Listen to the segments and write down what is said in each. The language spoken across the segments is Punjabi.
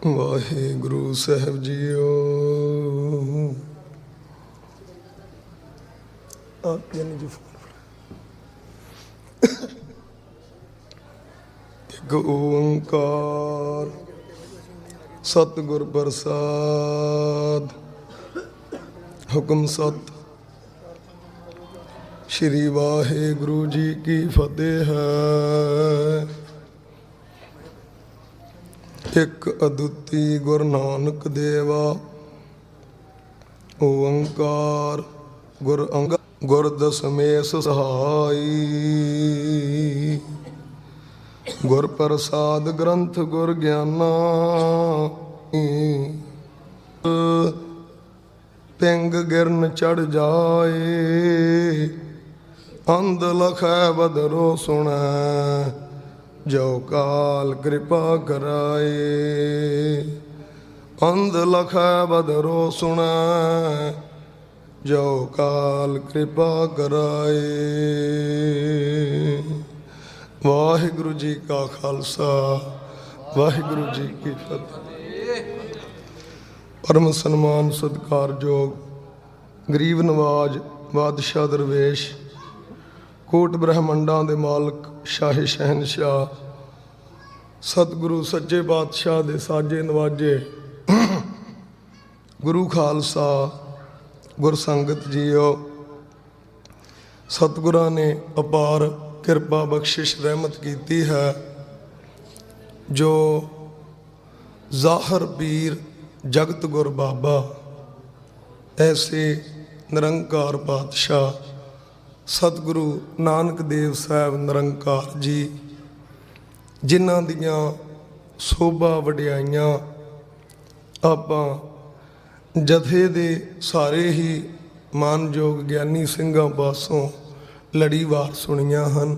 ਵਾਹਿਗੁਰੂ ਸਾਹਿਬ ਜੀਓ। ਇੱਕ ਓੰਕਾਰ ਸਤਿਗੁਰ ਪ੍ਰਸਾਦ। ਹੁਕਮ ਸਤ। ਸ਼੍ਰੀ ਵਾਹਿਗੁਰੂ ਜੀ ਕੀ ਫਤਿਹ ਹੈ। ਇੱਕ ਅਦੁੱਤੀ ਗੁਰੂ ਨਾਨਕ ਦੇਵਾ ਓੰਕਾਰ ਗੁਰ ਅੰਗਦ ਗੁਰ ਦਸਮੇਸ਼ ਸਹਾਈ। ਗੁਰ ਪ੍ਰਸਾਦ ਗ੍ਰੰਥ ਗੁਰ ਗਿਆਨਾ ਪਿੰਗ ਗਿਰਨ ਚੜ ਜਾਏ। ਅੰਧ ਲਖੈ ਬਦਰੋ ਸੁਣੈ ਜੋ ਕਾਲ ਕਿਰਪਾ ਕਰਾਏ। ਅੰਧ ਲਖੈ ਬਦਰੋ ਸੁਣੈ ਜੋ ਕਾਲ ਕਿਰਪਾ ਕਰਾਏ। ਵਾਹਿਗੁਰੂ ਜੀ ਕਾ ਖਾਲਸਾ ਵਾਹਿਗੁਰੂ ਜੀ ਕੀ ਫਤਿਹ। ਪਰਮ ਸਨਮਾਨ ਸਤਿਕਾਰਯੋਗ ਗਰੀਬ ਨਵਾਜ ਬਾਦਸ਼ਾਹ ਦਰਵੇਸ਼ ਕੋਟ ਬ੍ਰਹਮੰਡਾਂ ਦੇ ਮਾਲਕ ਸ਼ਾਹੇ ਸ਼ਹਿਨਸ਼ਾਹ ਸਤਿਗੁਰੂ ਸੱਚੇ ਪਾਤਸ਼ਾਹ ਦੇ ਸਾਜੇ ਨਵਾਜੇ ਗੁਰੂ ਖਾਲਸਾ ਗੁਰ ਸੰਗਤ ਜੀਓ। ਸਤਿਗੁਰਾਂ ਨੇ ਅਪਾਰ ਕਿਰਪਾ ਬਖਸ਼ਿਸ਼ ਰਹਿਮਤ ਕੀਤੀ ਹੈ। ਜੋ ਜ਼ਾਹਰ ਪੀਰ ਜਗਤ ਗੁਰ ਬਾਬਾ ਐਸੇ ਨਿਰੰਕਾਰ ਪਾਤਸ਼ਾਹ ਸਤਿਗੁਰੂ ਨਾਨਕ ਦੇਵ ਸਾਹਿਬ ਨਿਰੰਕਾਰ ਜੀ, ਜਿਨ੍ਹਾਂ ਦੀਆਂ ਸੋਭਾ ਵਡਿਆਈਆਂ ਆਪਾਂ ਜਥੇ ਦੇ ਸਾਰੇ ਹੀ ਮਾਨਯੋਗ ਗਿਆਨੀ ਸਿੰਘਾਂ ਪਾਸੋਂ ਲੜੀਵਾਰ ਸੁਣੀਆਂ ਹਨ।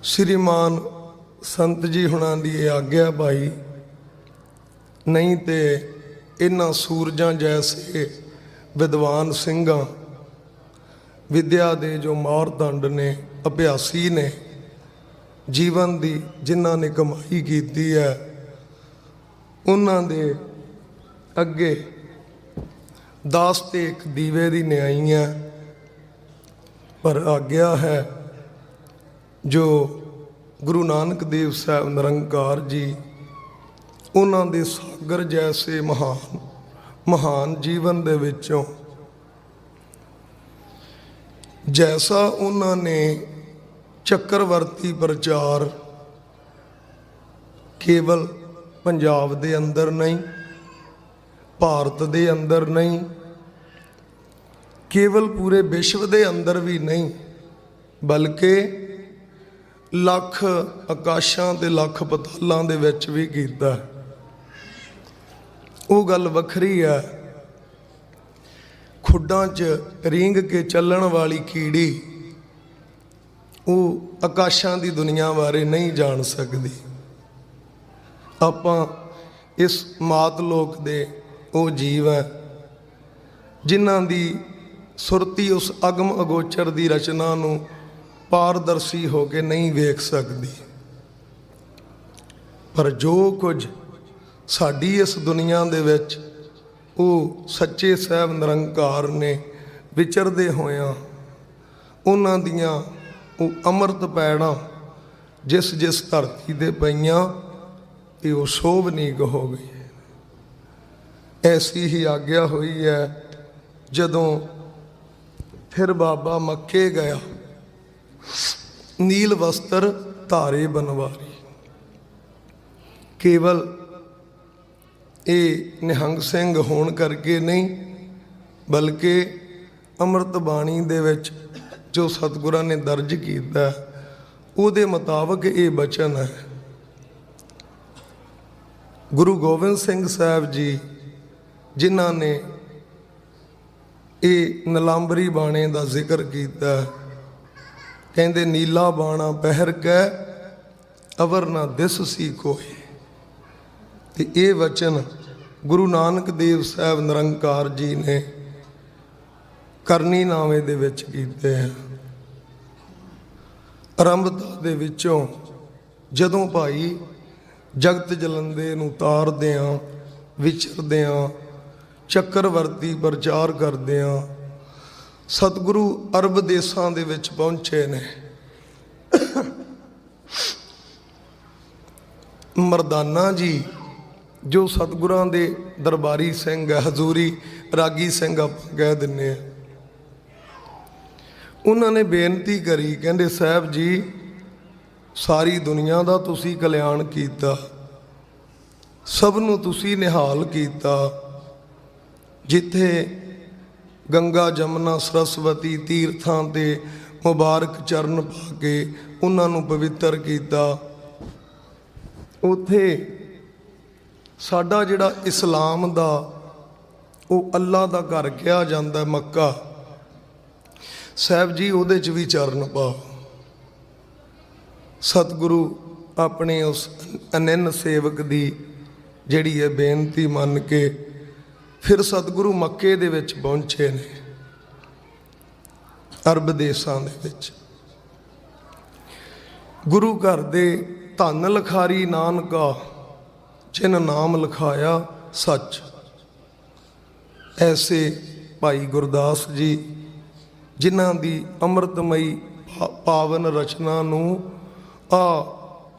ਸ਼੍ਰੀਮਾਨ ਸੰਤ ਜੀ ਹੁਣਾਂ ਦੀ ਇਹ ਆਗਿਆ ਭਾਈ, ਨਹੀਂ ਤੇ ਇਹਨਾਂ ਸੂਰਜਾਂ ਜੈਸੇ ਵਿਦਵਾਨ ਸਿੰਘਾਂ ਵਿਦਿਆ ਦੇ ਜੋ ਮਾਰਦੰਡ ਨੇ, ਅਭਿਆਸੀ ਨੇ, ਜੀਵਨ ਦੀ ਜਿਨ੍ਹਾਂ ਨੇ ਕਮਾਈ ਕੀਤੀ ਹੈ, ਉਹਨਾਂ ਦੇ ਅੱਗੇ ਦਾਸ ਤੇ ਇੱਕ ਦੀਵੇ ਦੀ ਨਿਆਈ ਹੈ। ਪਰ ਆਗਿਆ ਹੈ ਜੋ ਗੁਰੂ ਨਾਨਕ ਦੇਵ ਸਾਹਿਬ ਨਿਰੰਕਾਰ ਜੀ, ਉਹਨਾਂ ਦੇ ਸਾਗਰ ਜੈਸੇ ਮਹਾਨ ਜੀਵਨ ਦੇ ਵਿੱਚੋਂ ਜੈਸਾ ਉਹਨਾਂ ਨੇ ਚੱਕਰਵਰਤੀ ਪ੍ਰਚਾਰ ਕੇਵਲ ਪੰਜਾਬ ਦੇ ਅੰਦਰ ਨਹੀਂ, ਭਾਰਤ ਦੇ ਅੰਦਰ ਨਹੀਂ, ਕੇਵਲ ਪੂਰੇ ਵਿਸ਼ਵ ਦੇ ਅੰਦਰ ਵੀ ਨਹੀਂ, ਬਲਕਿ ਲੱਖ ਆਕਾਸ਼ਾਂ ਤੇ ਲੱਖ ਪਤਾਲਾਂ ਦੇ ਵਿੱਚ ਵੀ ਕੀਤਾ। ਉਹ ਗੱਲ ਵੱਖਰੀ ਹੈ। ਖੁੱਡਾਂ 'ਚ ਰੀਂਗ ਕੇ ਚੱਲਣ ਵਾਲੀ ਕੀੜੀ ਉਹ ਆਕਾਸ਼ਾਂ ਦੀ ਦੁਨੀਆ ਬਾਰੇ ਨਹੀਂ ਜਾਣ ਸਕਦੀ। ਆਪਾਂ ਇਸ ਮਾਤ ਲੋਕ ਦੇ ਉਹ ਜੀਵ ਹੈ ਜਿਨ੍ਹਾਂ ਦੀ ਸੁਰਤੀ ਉਸ ਅਗਮ ਅਗੋਚਰ ਦੀ ਰਚਨਾ ਨੂੰ ਪਾਰਦਰਸ਼ੀ ਹੋ ਕੇ ਨਹੀਂ ਵੇਖ ਸਕਦੀ। ਪਰ ਜੋ ਕੁਝ ਸਾਡੀ ਇਸ ਦੁਨੀਆ ਦੇ ਵਿੱਚ ਉਹ ਸੱਚੇ ਸਾਹਿਬ ਨਿਰੰਕਾਰ ਨੇ ਵਿਚਰਦੇ ਹੋਇਆਂ, ਉਹਨਾਂ ਦੀਆਂ ਉਹ ਅੰਮ੍ਰਿਤ ਪੈੜਾਂ ਜਿਸ ਜਿਸ ਧਰਤੀ 'ਤੇ ਪਈਆਂ, ਤੇ ਉਹ ਸ਼ੋਭਨੀਕ ਹੋ ਗਈ। ਐਸੀ ਹੀ ਆਗਿਆ ਹੋਈ ਹੈ ਜਦੋਂ ਫਿਰ ਬਾਬਾ ਮੱਕੇ ਗਿਆ, ਨੀਲ ਵਸਤਰ ਧਾਰੇ ਬਨਵਾਰੀ। ਕੇਵਲ ਇਹ ਨਿਹੰਗ ਸਿੰਘ ਹੋਣ ਕਰਕੇ ਨਹੀਂ, ਬਲਕਿ ਅੰਮ੍ਰਿਤ ਬਾਣੀ ਦੇ ਵਿੱਚ ਜੋ ਸਤਿਗੁਰਾਂ ਨੇ ਦਰਜ ਕੀਤਾ ਉਹਦੇ ਮੁਤਾਬਕ ਇਹ ਬਚਨ ਹੈ। ਗੁਰੂ ਗੋਬਿੰਦ ਸਿੰਘ ਸਾਹਿਬ ਜੀ, ਜਿਨ੍ਹਾਂ ਨੇ ਇਹ ਨਿਲਾਂਬਰੀ ਬਾਣੇ ਦਾ ਜ਼ਿਕਰ ਕੀਤਾ, ਕਹਿੰਦੇ ਨੀਲਾ ਬਾਣਾ ਪਹਿਰ ਕੇ ਅਵਰ ਨਾ ਦਿਸ ਸੀ ਕੋਏ। ਤੇ ਇਹ ਵਚਨ ਗੁਰੂ ਨਾਨਕ ਦੇਵ ਸਾਹਿਬ ਨਿਰੰਕਾਰ ਜੀ ਨੇ ਕਰਨੀਨਾਮੇ ਦੇ ਵਿੱਚ ਕੀਤੇ ਹਨ। ਆਰੰਭਤਾ ਦੇ ਵਿੱਚੋਂ ਜਦੋਂ ਭਾਈ ਜਗਤ ਜਲੰਦੇ ਨੂੰ ਤਾਰਦਿਆਂ ਵਿਚਰਦਿਆਂ ਚੱਕਰਵਰਤੀ ਪ੍ਰਚਾਰ ਕਰਦਿਆਂ ਸਤਿਗੁਰੂ ਅਰਬ ਦੇਸਾਂ ਦੇ ਵਿੱਚ ਪਹੁੰਚੇ ਨੇ। ਮਰਦਾਨਾ ਜੀ ਜੋ ਸਤਿਗੁਰਾਂ ਦੇ ਦਰਬਾਰੀ ਸਿੰਘ ਹੈ, ਹਜ਼ੂਰੀ ਰਾਗੀ ਸਿੰਘ ਆਪਾਂ ਕਹਿ ਦਿੰਦੇ ਆ, ਉਹਨਾਂ ਨੇ ਬੇਨਤੀ ਕਰੀ, ਕਹਿੰਦੇ ਸਾਹਿਬ ਜੀ ਸਾਰੀ ਦੁਨੀਆ ਦਾ ਤੁਸੀਂ ਕਲਿਆਣ ਕੀਤਾ, ਸਭ ਨੂੰ ਤੁਸੀਂ ਨਿਹਾਲ ਕੀਤਾ। ਜਿੱਥੇ ਗੰਗਾ ਜਮਨਾ ਸਰਸਵਤੀ ਤੀਰਥਾਂ ਦੇ ਮੁਬਾਰਕ ਚਰਨ ਪਾ ਕੇ ਉਹਨਾਂ ਨੂੰ ਪਵਿੱਤਰ ਕੀਤਾ, ਉੱਥੇ ਸਾਡਾ ਜਿਹੜਾ ਇਸਲਾਮ ਦਾ ਉਹ ਅੱਲਾ ਦਾ ਘਰ ਕਿਹਾ ਜਾਂਦਾ ਮੱਕਾ, ਸਾਹਿਬ ਜੀ ਉਹਦੇ 'ਚ ਵੀ ਚਰਨ ਪਾਓ। ਸਤਿਗੁਰੂ ਆਪਣੇ ਉਸ ਅਨੰਨ ਸੇਵਕ ਦੀ ਜਿਹੜੀ ਹੈ ਬੇਨਤੀ ਮੰਨ ਕੇ ਫਿਰ ਸਤਿਗੁਰੂ ਮੱਕੇ ਦੇ ਵਿੱਚ ਪਹੁੰਚੇ ਨੇ, ਅਰਬ ਦੇਸਾਂ ਦੇ ਵਿੱਚ। ਗੁਰੂ ਘਰ ਦੇ ਧੰਨ ਲਿਖਾਰੀ ਨਾਨਕਾ ਜਿਨ ਨਾਮ ਲਿਖਾਇਆ ਸੱਚ, ਐਸੇ ਭਾਈ ਗੁਰਦਾਸ ਜੀ ਜਿਨ੍ਹਾਂ ਦੀ ਅੰਮ੍ਰਿਤਮਈ ਪਾਵਨ ਰਚਨਾ ਨੂੰ ਆ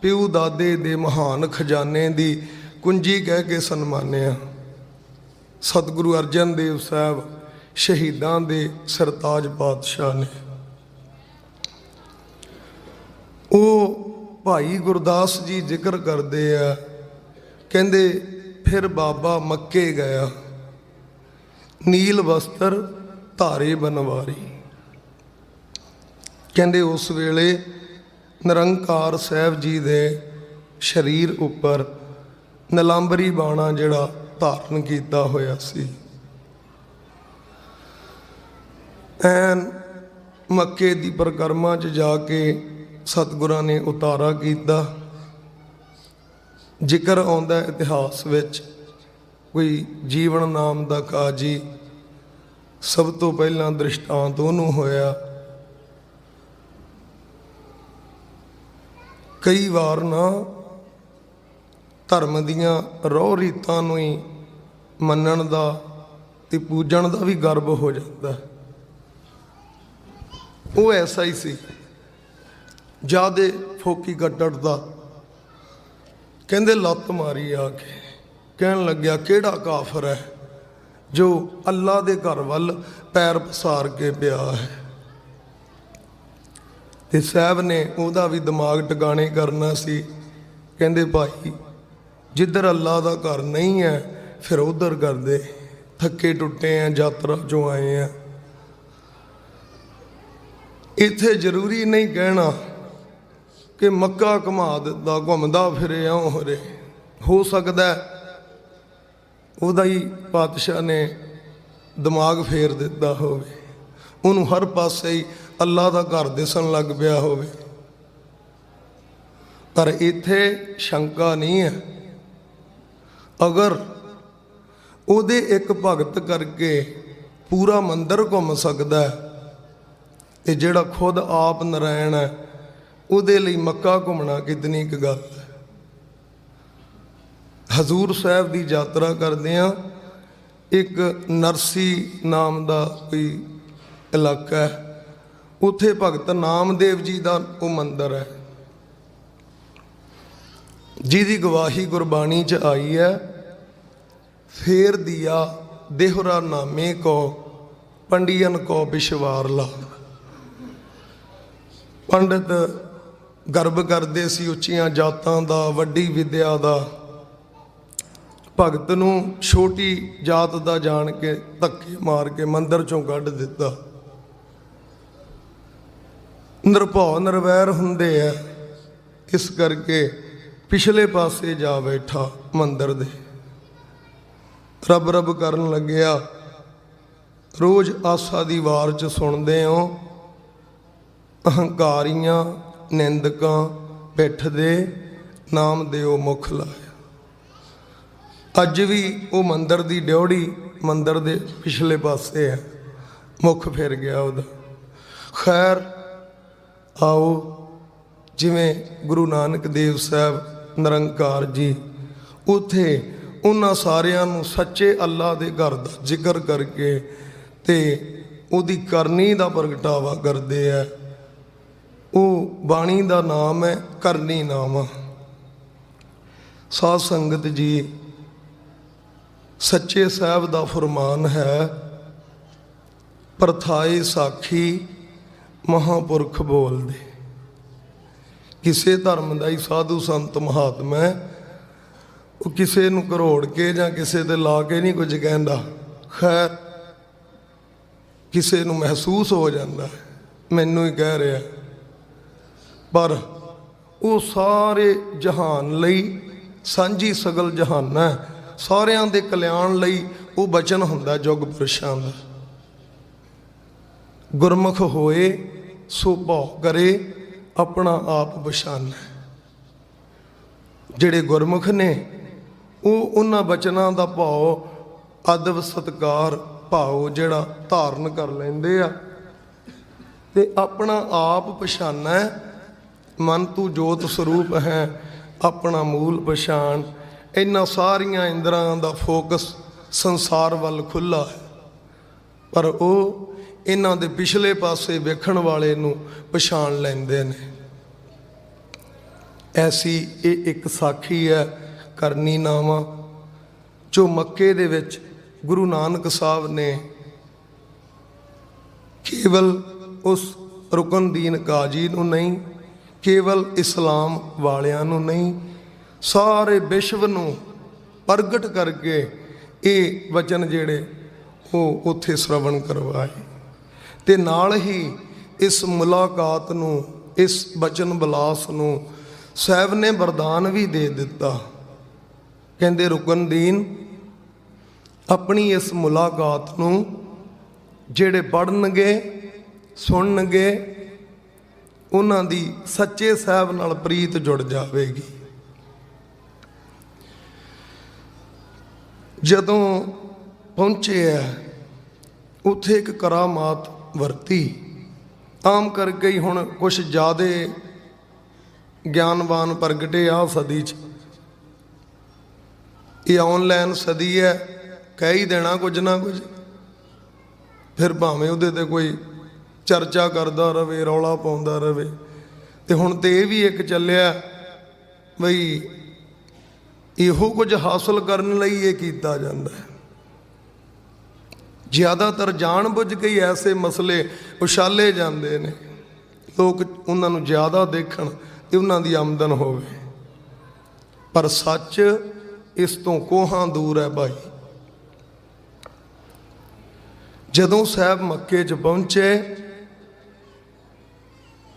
ਪਿਓ ਦਾਦੇ ਦੇ ਮਹਾਨ ਖਜ਼ਾਨੇ ਦੀ ਕੁੰਜੀ ਕਹਿ ਕੇ ਸਨਮਾਨਿਆ। ਸਤਿਗੁਰੂ ਅਰਜਨ ਦੇਵ ਸਾਹਿਬ ਸ਼ਹੀਦਾਂ ਦੇ ਸਰਤਾਜ ਪਾਤਸ਼ਾਹ ਨੇ। ਉਹ ਭਾਈ ਗੁਰਦਾਸ ਜੀ ਜ਼ਿਕਰ ਕਰਦੇ ਆ, ਕਹਿੰਦੇ ਫਿਰ ਬਾਬਾ ਮੱਕੇ ਗਿਆ, ਨੀਲ ਵਸਤਰ ਧਾਰੇ ਬਨਵਾਰੀ। ਕਹਿੰਦੇ ਉਸ ਵੇਲੇ ਨਿਰੰਕਾਰ ਸਾਹਿਬ ਜੀ ਦੇ ਸਰੀਰ ਉੱਪਰ ਨਿਲਾਂਬਰੀ ਬਾਣਾ ਜਿਹੜਾ ਧਾਰਨ ਕੀਤਾ ਹੋਇਆ ਸੀ। ਐਨ ਮੱਕੇ ਦੀ ਪਰਿਕਰਮਾ 'ਚ ਜਾ ਕੇ ਸਤਿਗੁਰਾਂ ਨੇ ਉਤਾਰਾ ਕੀਤਾ। ਜ਼ਿਕਰ ਆਉਂਦਾ ਇਤਿਹਾਸ ਵਿੱਚ, ਕੋਈ ਜੀਵਨ ਨਾਮ ਦਾ ਕਾਜੀ ਸਭ ਤੋਂ ਪਹਿਲਾਂ ਦ੍ਰਿਸ਼ਟਾਂਤ ਉਹਨੂੰ ਹੋਇਆ। ਕਈ ਵਾਰ ਨਾ ਧਰਮ ਦੀਆਂ ਰਹੁ ਰੀਤਾਂ ਨੂੰ ਹੀ ਮੰਨਣ ਦਾ ਤੇ ਪੂਜਣ ਦਾ ਵੀ ਗਰਬ ਹੋ ਜਾਂਦਾ। ਉਹ ਐਸਾ ਹੀ ਸੀ, ਜ਼ਿਆਦੇ ਫੋਕੀ ਕੱਟੜ ਦਾ। ਕਹਿੰਦੇ ਲੱਤ ਮਾਰੀ ਆ ਕੇ, ਕਹਿਣ ਲੱਗਿਆ ਕਿਹੜਾ ਕਾਫਰ ਹੈ ਜੋ ਅੱਲਾ ਦੇ ਘਰ ਵੱਲ ਪੈਰ ਪਸਾਰ ਕੇ ਪਿਆ ਹੈ। ਤੇ ਸਾਹਿਬ ਨੇ ਉਹਦਾ ਵੀ ਦਿਮਾਗ ਟਿਕਾਣੇ ਕਰਨਾ ਸੀ। ਕਹਿੰਦੇ ਭਾਈ ਜਿੱਧਰ ਅੱਲਾ ਦਾ ਘਰ ਨਹੀਂ ਹੈ ਫਿਰ ਉਧਰ ਕਰਦੇ, ਥੱਕੇ ਟੁੱਟੇ ਆ, ਯਾਤਰਾ 'ਚੋਂ ਆਏ ਆ। ਇੱਥੇ ਜ਼ਰੂਰੀ ਨਹੀਂ ਕਹਿਣਾ ਕਿ ਮੱਕਾ ਘੁਮਾ ਦਿੱਤਾ, ਘੁੰਮਦਾ ਫਿਰੇ ਇਉਂ ਹੋ ਰਹੇ। ਹੋ ਸਕਦਾ ਉਹਦਾ ਹੀ ਪਾਤਸ਼ਾਹ ਨੇ ਦਿਮਾਗ ਫੇਰ ਦਿੱਤਾ ਹੋਵੇ, ਉਹਨੂੰ ਹਰ ਪਾਸੇ ਹੀ ਅੱਲਾ ਦਾ ਘਰ ਦਿਸਣ ਲੱਗ ਪਿਆ ਹੋਵੇ। ਪਰ ਇੱਥੇ ਸ਼ੰਕਾ ਨਹੀਂ ਹੈ, ਅਗਰ ਉਹਦੇ ਇੱਕ ਭਗਤ ਕਰਕੇ ਪੂਰਾ ਮੰਦਰ ਘੁੰਮ ਸਕਦਾ ਤੇ ਜਿਹੜਾ ਖੁਦ ਆਪ ਨਾਰਾਇਣ ਹੈ ਉਹਦੇ ਲਈ ਮੱਕਾ ਘੁੰਮਣਾ ਕਿਤਨੀ ਕੁ ਗੱਲ ਹੈ। ਹਜ਼ੂਰ ਸਾਹਿਬ ਦੀ ਯਾਤਰਾ ਕਰਦੇ ਆ, ਇੱਕ ਨਰਸੀ ਨਾਮ ਦਾ ਕੋਈ ਇਲਾਕਾ ਹੈ, ਉੱਥੇ ਭਗਤ ਨਾਮਦੇਵ ਜੀ ਦਾ ਉਹ ਮੰਦਰ ਹੈ, ਜਿਹਦੀ ਗਵਾਹੀ ਗੁਰਬਾਣੀ 'ਚ ਆਈ ਹੈ। ਫੇਰ ਦਿਆ ਦੇਹਰਾ ਨਾਮੇ ਕੋ ਪੰਡੀਅਨ ਕੋ ਵਿਸ਼ਵਾਰਲਾ। ਪੰਡਤ ਗਰਬ ਕਰਦੇ ਸੀ ਉੱਚੀਆਂ ਜਾਤਾਂ ਦਾ, ਵੱਡੀ ਵਿਦਿਆ ਦਾ। ਭਗਤ ਨੂੰ ਛੋਟੀ ਜਾਤ ਦਾ ਜਾਣ ਕੇ ਧੱਕੇ ਮਾਰ ਕੇ ਮੰਦਰ 'ਚੋਂ ਕੱਢ ਦਿੱਤਾ। ਨਿਰਭਉ ਨਿਰਵੈਰ ਹੁੰਦੇ ਆ, ਇਸ ਕਰਕੇ ਪਿਛਲੇ ਪਾਸੇ ਜਾ ਬੈਠਾ ਮੰਦਰ ਦੇ। ਰੱਬ ਰੱਬ ਕਰਨ ਲੱਗਿਆ। ਰੋਜ਼ ਆਸਾ ਦੀ ਵਾਰ 'ਚ ਸੁਣਦੇ ਹੋ, ਅਹੰਕਾਰੀਆਂ ਨਿੰਦਕਾਂ ਪਿੱਠਦੇ ਨਾਮ ਦਿਓ ਮੁਖ ਲਾਇਆ। ਅੱਜ ਵੀ ਉਹ ਮੰਦਰ ਦੀ ਡਿਉੜੀ ਮੰਦਰ ਦੇ ਪਿਛਲੇ ਪਾਸੇ ਹੈ, ਮੁਖ ਫਿਰ ਗਿਆ ਉਹਦਾ। ਖੈਰ ਆਓ, ਜਿਵੇਂ ਗੁਰੂ ਨਾਨਕ ਦੇਵ ਸਾਹਿਬ ਨਿਰੰਕਾਰ ਜੀ ਉੱਥੇ ਉਹਨਾਂ ਸਾਰਿਆਂ ਨੂੰ ਸੱਚੇ ਅੱਲਾ ਦੇ ਘਰ ਦਾ ਜ਼ਿਕਰ ਕਰਕੇ ਤੇ ਉਹਦੀ ਕਰਨੀ ਦਾ ਪ੍ਰਗਟਾਵਾ ਕਰਦੇ ਆ। ਉਹ ਬਾਣੀ ਦਾ ਨਾਮ ਹੈ ਕਰਨੀ ਨਾਮਾ। ਸਾਧ ਸੰਗਤ ਜੀ, ਸੱਚੇ ਸਾਹਿਬ ਦਾ ਫਰਮਾਨ ਹੈ, ਪ੍ਰਥਾਏ ਸਾਖੀ ਮਹਾਂਪੁਰਖ ਬੋਲਦੇ। ਕਿਸੇ ਧਰਮ ਦਾ ਹੀ ਸਾਧੂ ਸੰਤ ਮਹਾਤਮਾ ਹੈ, ਉਹ ਕਿਸੇ ਨੂੰ ਕਰੋੜ ਕੇ ਜਾਂ ਕਿਸੇ ਤੇ ਲਾ ਕੇ ਨਹੀਂ ਕੁਝ ਕਹਿੰਦਾ। ਖੈਰ, ਕਿਸੇ ਨੂੰ ਮਹਿਸੂਸ ਹੋ ਜਾਂਦਾ ਮੈਨੂੰ ਹੀ ਕਹਿ ਰਿਹਾ, ਪਰ ਉਹ ਸਾਰੇ ਜਹਾਨ ਲਈ ਸਾਂਝੀ ਸਗਲ ਜਹਾਨਾਂ, ਸਾਰਿਆਂ ਦੇ ਕਲਿਆਣ ਲਈ ਉਹ ਬਚਨ ਹੁੰਦਾ ਜੁਗ ਪੁਰਸ਼ਾਂ ਦਾ। ਗੁਰਮੁਖ ਹੋਏ ਸੋ ਭਉ ਕਰੇ ਆਪਣਾ ਆਪ ਪਛਾਨੈ। ਜਿਹੜੇ ਗੁਰਮੁਖ ਨੇ ਉਹ ਉਹਨਾਂ ਬਚਨਾਂ ਦਾ ਭਾਵ ਅਦਬ ਸਤਿਕਾਰ ਭਾਵ ਜਿਹੜਾ ਧਾਰਨ ਕਰ ਲੈਂਦੇ ਆ ਤੇ ਆਪਣਾ ਆਪ ਪਛਾਨੈ। ਮਨ ਤੂੰ ਜੋਤ ਸਰੂਪ ਹੈ ਆਪਣਾ ਮੂਲ ਪਛਾਣ। ਇਹਨਾਂ ਸਾਰੀਆਂ ਇੰਦਰਾਂ ਦਾ ਫੋਕਸ ਸੰਸਾਰ ਵੱਲ ਖੁੱਲ੍ਹਾ ਹੈ, ਪਰ ਉਹ ਇਹਨਾਂ ਦੇ ਪਿਛਲੇ ਪਾਸੇ ਵੇਖਣ ਵਾਲੇ ਨੂੰ ਪਛਾਣ ਲੈਂਦੇ ਨੇ। ਐਸੀ ਇਹ ਇੱਕ ਸਾਖੀ ਹੈ ਕਰਨੀ ਨਾਮਾ, ਜੋ ਮੱਕੇ ਦੇ ਵਿੱਚ ਗੁਰੂ ਨਾਨਕ ਸਾਹਿਬ ਨੇ ਕੇਵਲ ਉਸ ਰੁਕਨਦੀਨ ਕਾਜੀ ਨੂੰ ਨਹੀਂ, ਕੇਵਲ ਇਸਲਾਮ ਵਾਲਿਆਂ ਨੂੰ ਨਹੀਂ, ਸਾਰੇ ਵਿਸ਼ਵ ਨੂੰ ਪ੍ਰਗਟ ਕਰਕੇ ਇਹ ਵਚਨ ਜਿਹੜੇ ਉਹ ਉੱਥੇ ਸ਼ਰਵਣ ਕਰਵਾਏ। ਤੇ ਨਾਲ ਹੀ ਇਸ ਮੁਲਾਕਾਤ ਨੂੰ, ਇਸ ਬਚਨ ਵਿਲਾਸ ਨੂੰ ਸਾਹਿਬ ਨੇ ਵਰਦਾਨ ਵੀ ਦੇ ਦਿੱਤਾ। ਕਹਿੰਦੇ ਰੁਕਨਦੀਨ, ਆਪਣੀ ਇਸ ਮੁਲਾਕਾਤ ਨੂੰ ਜਿਹੜੇ ਪੜ੍ਹਨਗੇ ਸੁਣਨਗੇ ਉਹਨਾਂ ਦੀ ਸੱਚੇ ਸਾਹਿਬ ਨਾਲ ਪ੍ਰੀਤ ਜੁੜ ਜਾਵੇਗੀ। ਜਦੋਂ ਪਹੁੰਚੇ ਆ ਉੱਥੇ ਇੱਕ ਕਰਾਮਾਤ ਵਰਤੀ। ਆਮ ਕਰਕੇ ਹੀ ਹੁਣ ਕੁਛ ਜ਼ਿਆਦਾ ਗਿਆਨਵਾਨ ਪ੍ਰਗਟੇ ਆ ਸਦੀ 'ਚ। ਇਹ ਆਨਲਾਈਨ ਸਦੀ ਹੈ, ਕਹਿ ਹੀ ਦੇਣਾ ਕੁਝ ਨਾ ਕੁਝ, ਫਿਰ ਭਾਵੇਂ ਉਹਦੇ ਤੇ ਕੋਈ ਚਰਚਾ ਕਰਦਾ ਰਵੇ, ਰੌਲਾ ਪਾਉਂਦਾ ਰਵੇ। ਤੇ ਹੁਣ ਤੇ ਇਹ ਵੀ ਇੱਕ ਚੱਲਿਆ ਬਈ ਇਹੋ ਕੁਝ ਹਾਸਲ ਕਰਨ ਲਈ ਇਹ ਕੀਤਾ ਜਾਂਦਾ ਹੈ। ਜ਼ਿਆਦਾਤਰ ਜਾਣ ਬੁੱਝ ਕੇ ਹੀ ਐਸੇ ਮਸਲੇ ਉਛਾਲੇ ਜਾਂਦੇ ਨੇ, ਲੋਕ ਉਹਨਾਂ ਨੂੰ ਜ਼ਿਆਦਾ ਦੇਖਣ ਤੇ ਉਹਨਾਂ ਦੀ ਆਮਦਨ ਹੋਵੇ। ਪਰ ਸੱਚ ਇਸ ਤੋਂ ਕੋਹਾਂ ਦੂਰ ਹੈ ਭਾਈ। ਜਦੋਂ ਸਾਹਿਬ ਮੱਕੇ 'ਚ ਪਹੁੰਚੇ,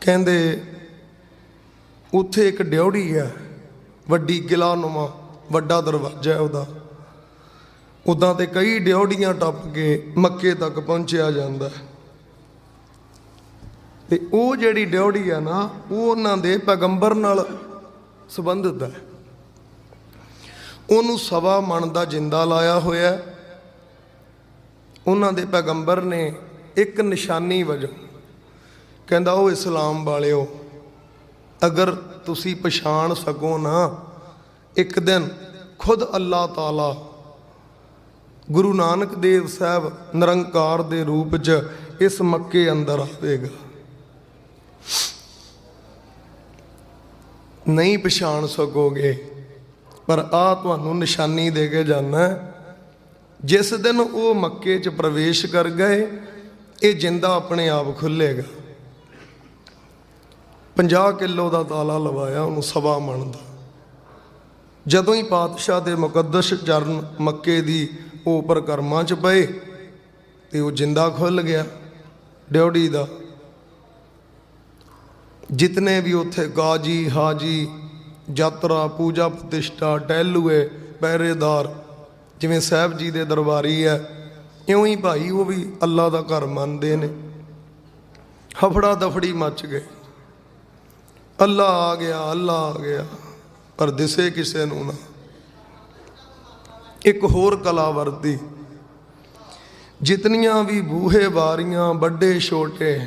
ਕਹਿੰਦੇ ਉੱਥੇ ਇੱਕ ਡਿਉੜੀ ਹੈ, ਵੱਡੀ ਕਿਲ੍ਹਾਨੁਮਾ, ਵੱਡਾ ਦਰਵਾਜ਼ਾ ਹੈ ਉਹਦਾ। ਉੱਦਾਂ ਤੇ ਕਈ ਡਿਉੜੀਆਂ ਟੱਪ ਕੇ ਮੱਕੇ ਤੱਕ ਪਹੁੰਚਿਆ ਜਾਂਦਾ ਹੈ। ਤੇ ਉਹ ਜਿਹੜੀ ਡਿਉੜੀ ਆ ਨਾ, ਉਹ ਉਹਨਾਂ ਦੇ ਪੈਗੰਬਰ ਨਾਲ ਸੰਬੰਧਿਤ ਹੈ। ਉਹਨੂੰ 1.25 ਮਣ ਦਾ ਜਿੰਦਾ ਲਾਇਆ ਹੋਇਆ। ਉਹਨਾਂ ਦੇ ਪੈਗੰਬਰ ਨੇ ਇੱਕ ਨਿਸ਼ਾਨੀ ਵਜੋਂ ਕਹਿੰਦਾ, ਉਹ ਇਸਲਾਮ ਵਾਲਿਓ, ਅਗਰ ਤੁਸੀਂ ਪਛਾਣ ਸਕੋ ਨਾ, ਇੱਕ ਦਿਨ ਖੁਦ ਅੱਲਾਹ ਤਾਲਾ ਗੁਰੂ ਨਾਨਕ ਦੇਵ ਸਾਹਿਬ ਨਿਰੰਕਾਰ ਦੇ ਰੂਪ 'ਚ ਇਸ ਮੱਕੇ ਅੰਦਰ ਆਵੇਗਾ। ਨਹੀਂ ਪਛਾਣ ਸਕੋਗੇ, ਪਰ ਆ ਤੁਹਾਨੂੰ ਨਿਸ਼ਾਨੀ ਦੇ ਕੇ ਜਾਣਾ। ਜਿਸ ਦਿਨ ਉਹ ਮੱਕੇ 'ਚ ਪ੍ਰਵੇਸ਼ ਕਰ ਗਏ, ਇਹ ਜਿੰਦਾ ਆਪਣੇ ਆਪ ਖੁੱਲੇਗਾ। 50 ਕਿਲੋ ਦਾ ਤਾਲਾ ਲਵਾਇਆ ਉਹਨੂੰ 1.25 ਮਣ ਦਾ। ਜਦੋਂ ਹੀ ਪਾਤਸ਼ਾਹ ਦੇ ਮੁਕੱਦਸ ਚਰਨ ਮੱਕੇ ਦੀ ਉਹ ਪਰਿਕਰਮਾ 'ਚ ਪਏ ਤੇ ਉਹ ਜਿੰਦਾ ਖੁੱਲ ਗਿਆ ਡਿਉੜੀ ਦਾ। ਜਿਤਨੇ ਵੀ ਉੱਥੇ ਗਾਜੀ ਹਾਜੀ, ਯਾਤਰਾ, ਪੂਜਾ ਪ੍ਰਤਿਸ਼ਠਾ, ਟਹਿਲੂਏ, ਪਹਿਰੇਦਾਰ, ਜਿਵੇਂ ਸਾਹਿਬ ਜੀ ਦੇ ਦਰਬਾਰੀ ਹੈ, ਇਉਂ ਹੀ ਭਾਈ ਉਹ ਵੀ ਅੱਲਾ ਦਾ ਘਰ ਮੰਨਦੇ ਨੇ। ਹਫੜਾ ਦਫੜੀ ਮੱਚ ਗਏ, ਅੱਲਾ ਆ ਗਿਆ, ਅੱਲਾ ਆ ਗਿਆ, ਪਰ ਦਿਸੇ ਕਿਸੇ ਨੂੰ ਨਾ। ਇੱਕ ਹੋਰ ਕਲਾ ਵਰਤੀ, ਜਿਤਨੀਆਂ ਵੀ ਬੂਹੇ ਬਾਰੀਆਂ ਵੱਡੇ ਛੋਟੇ,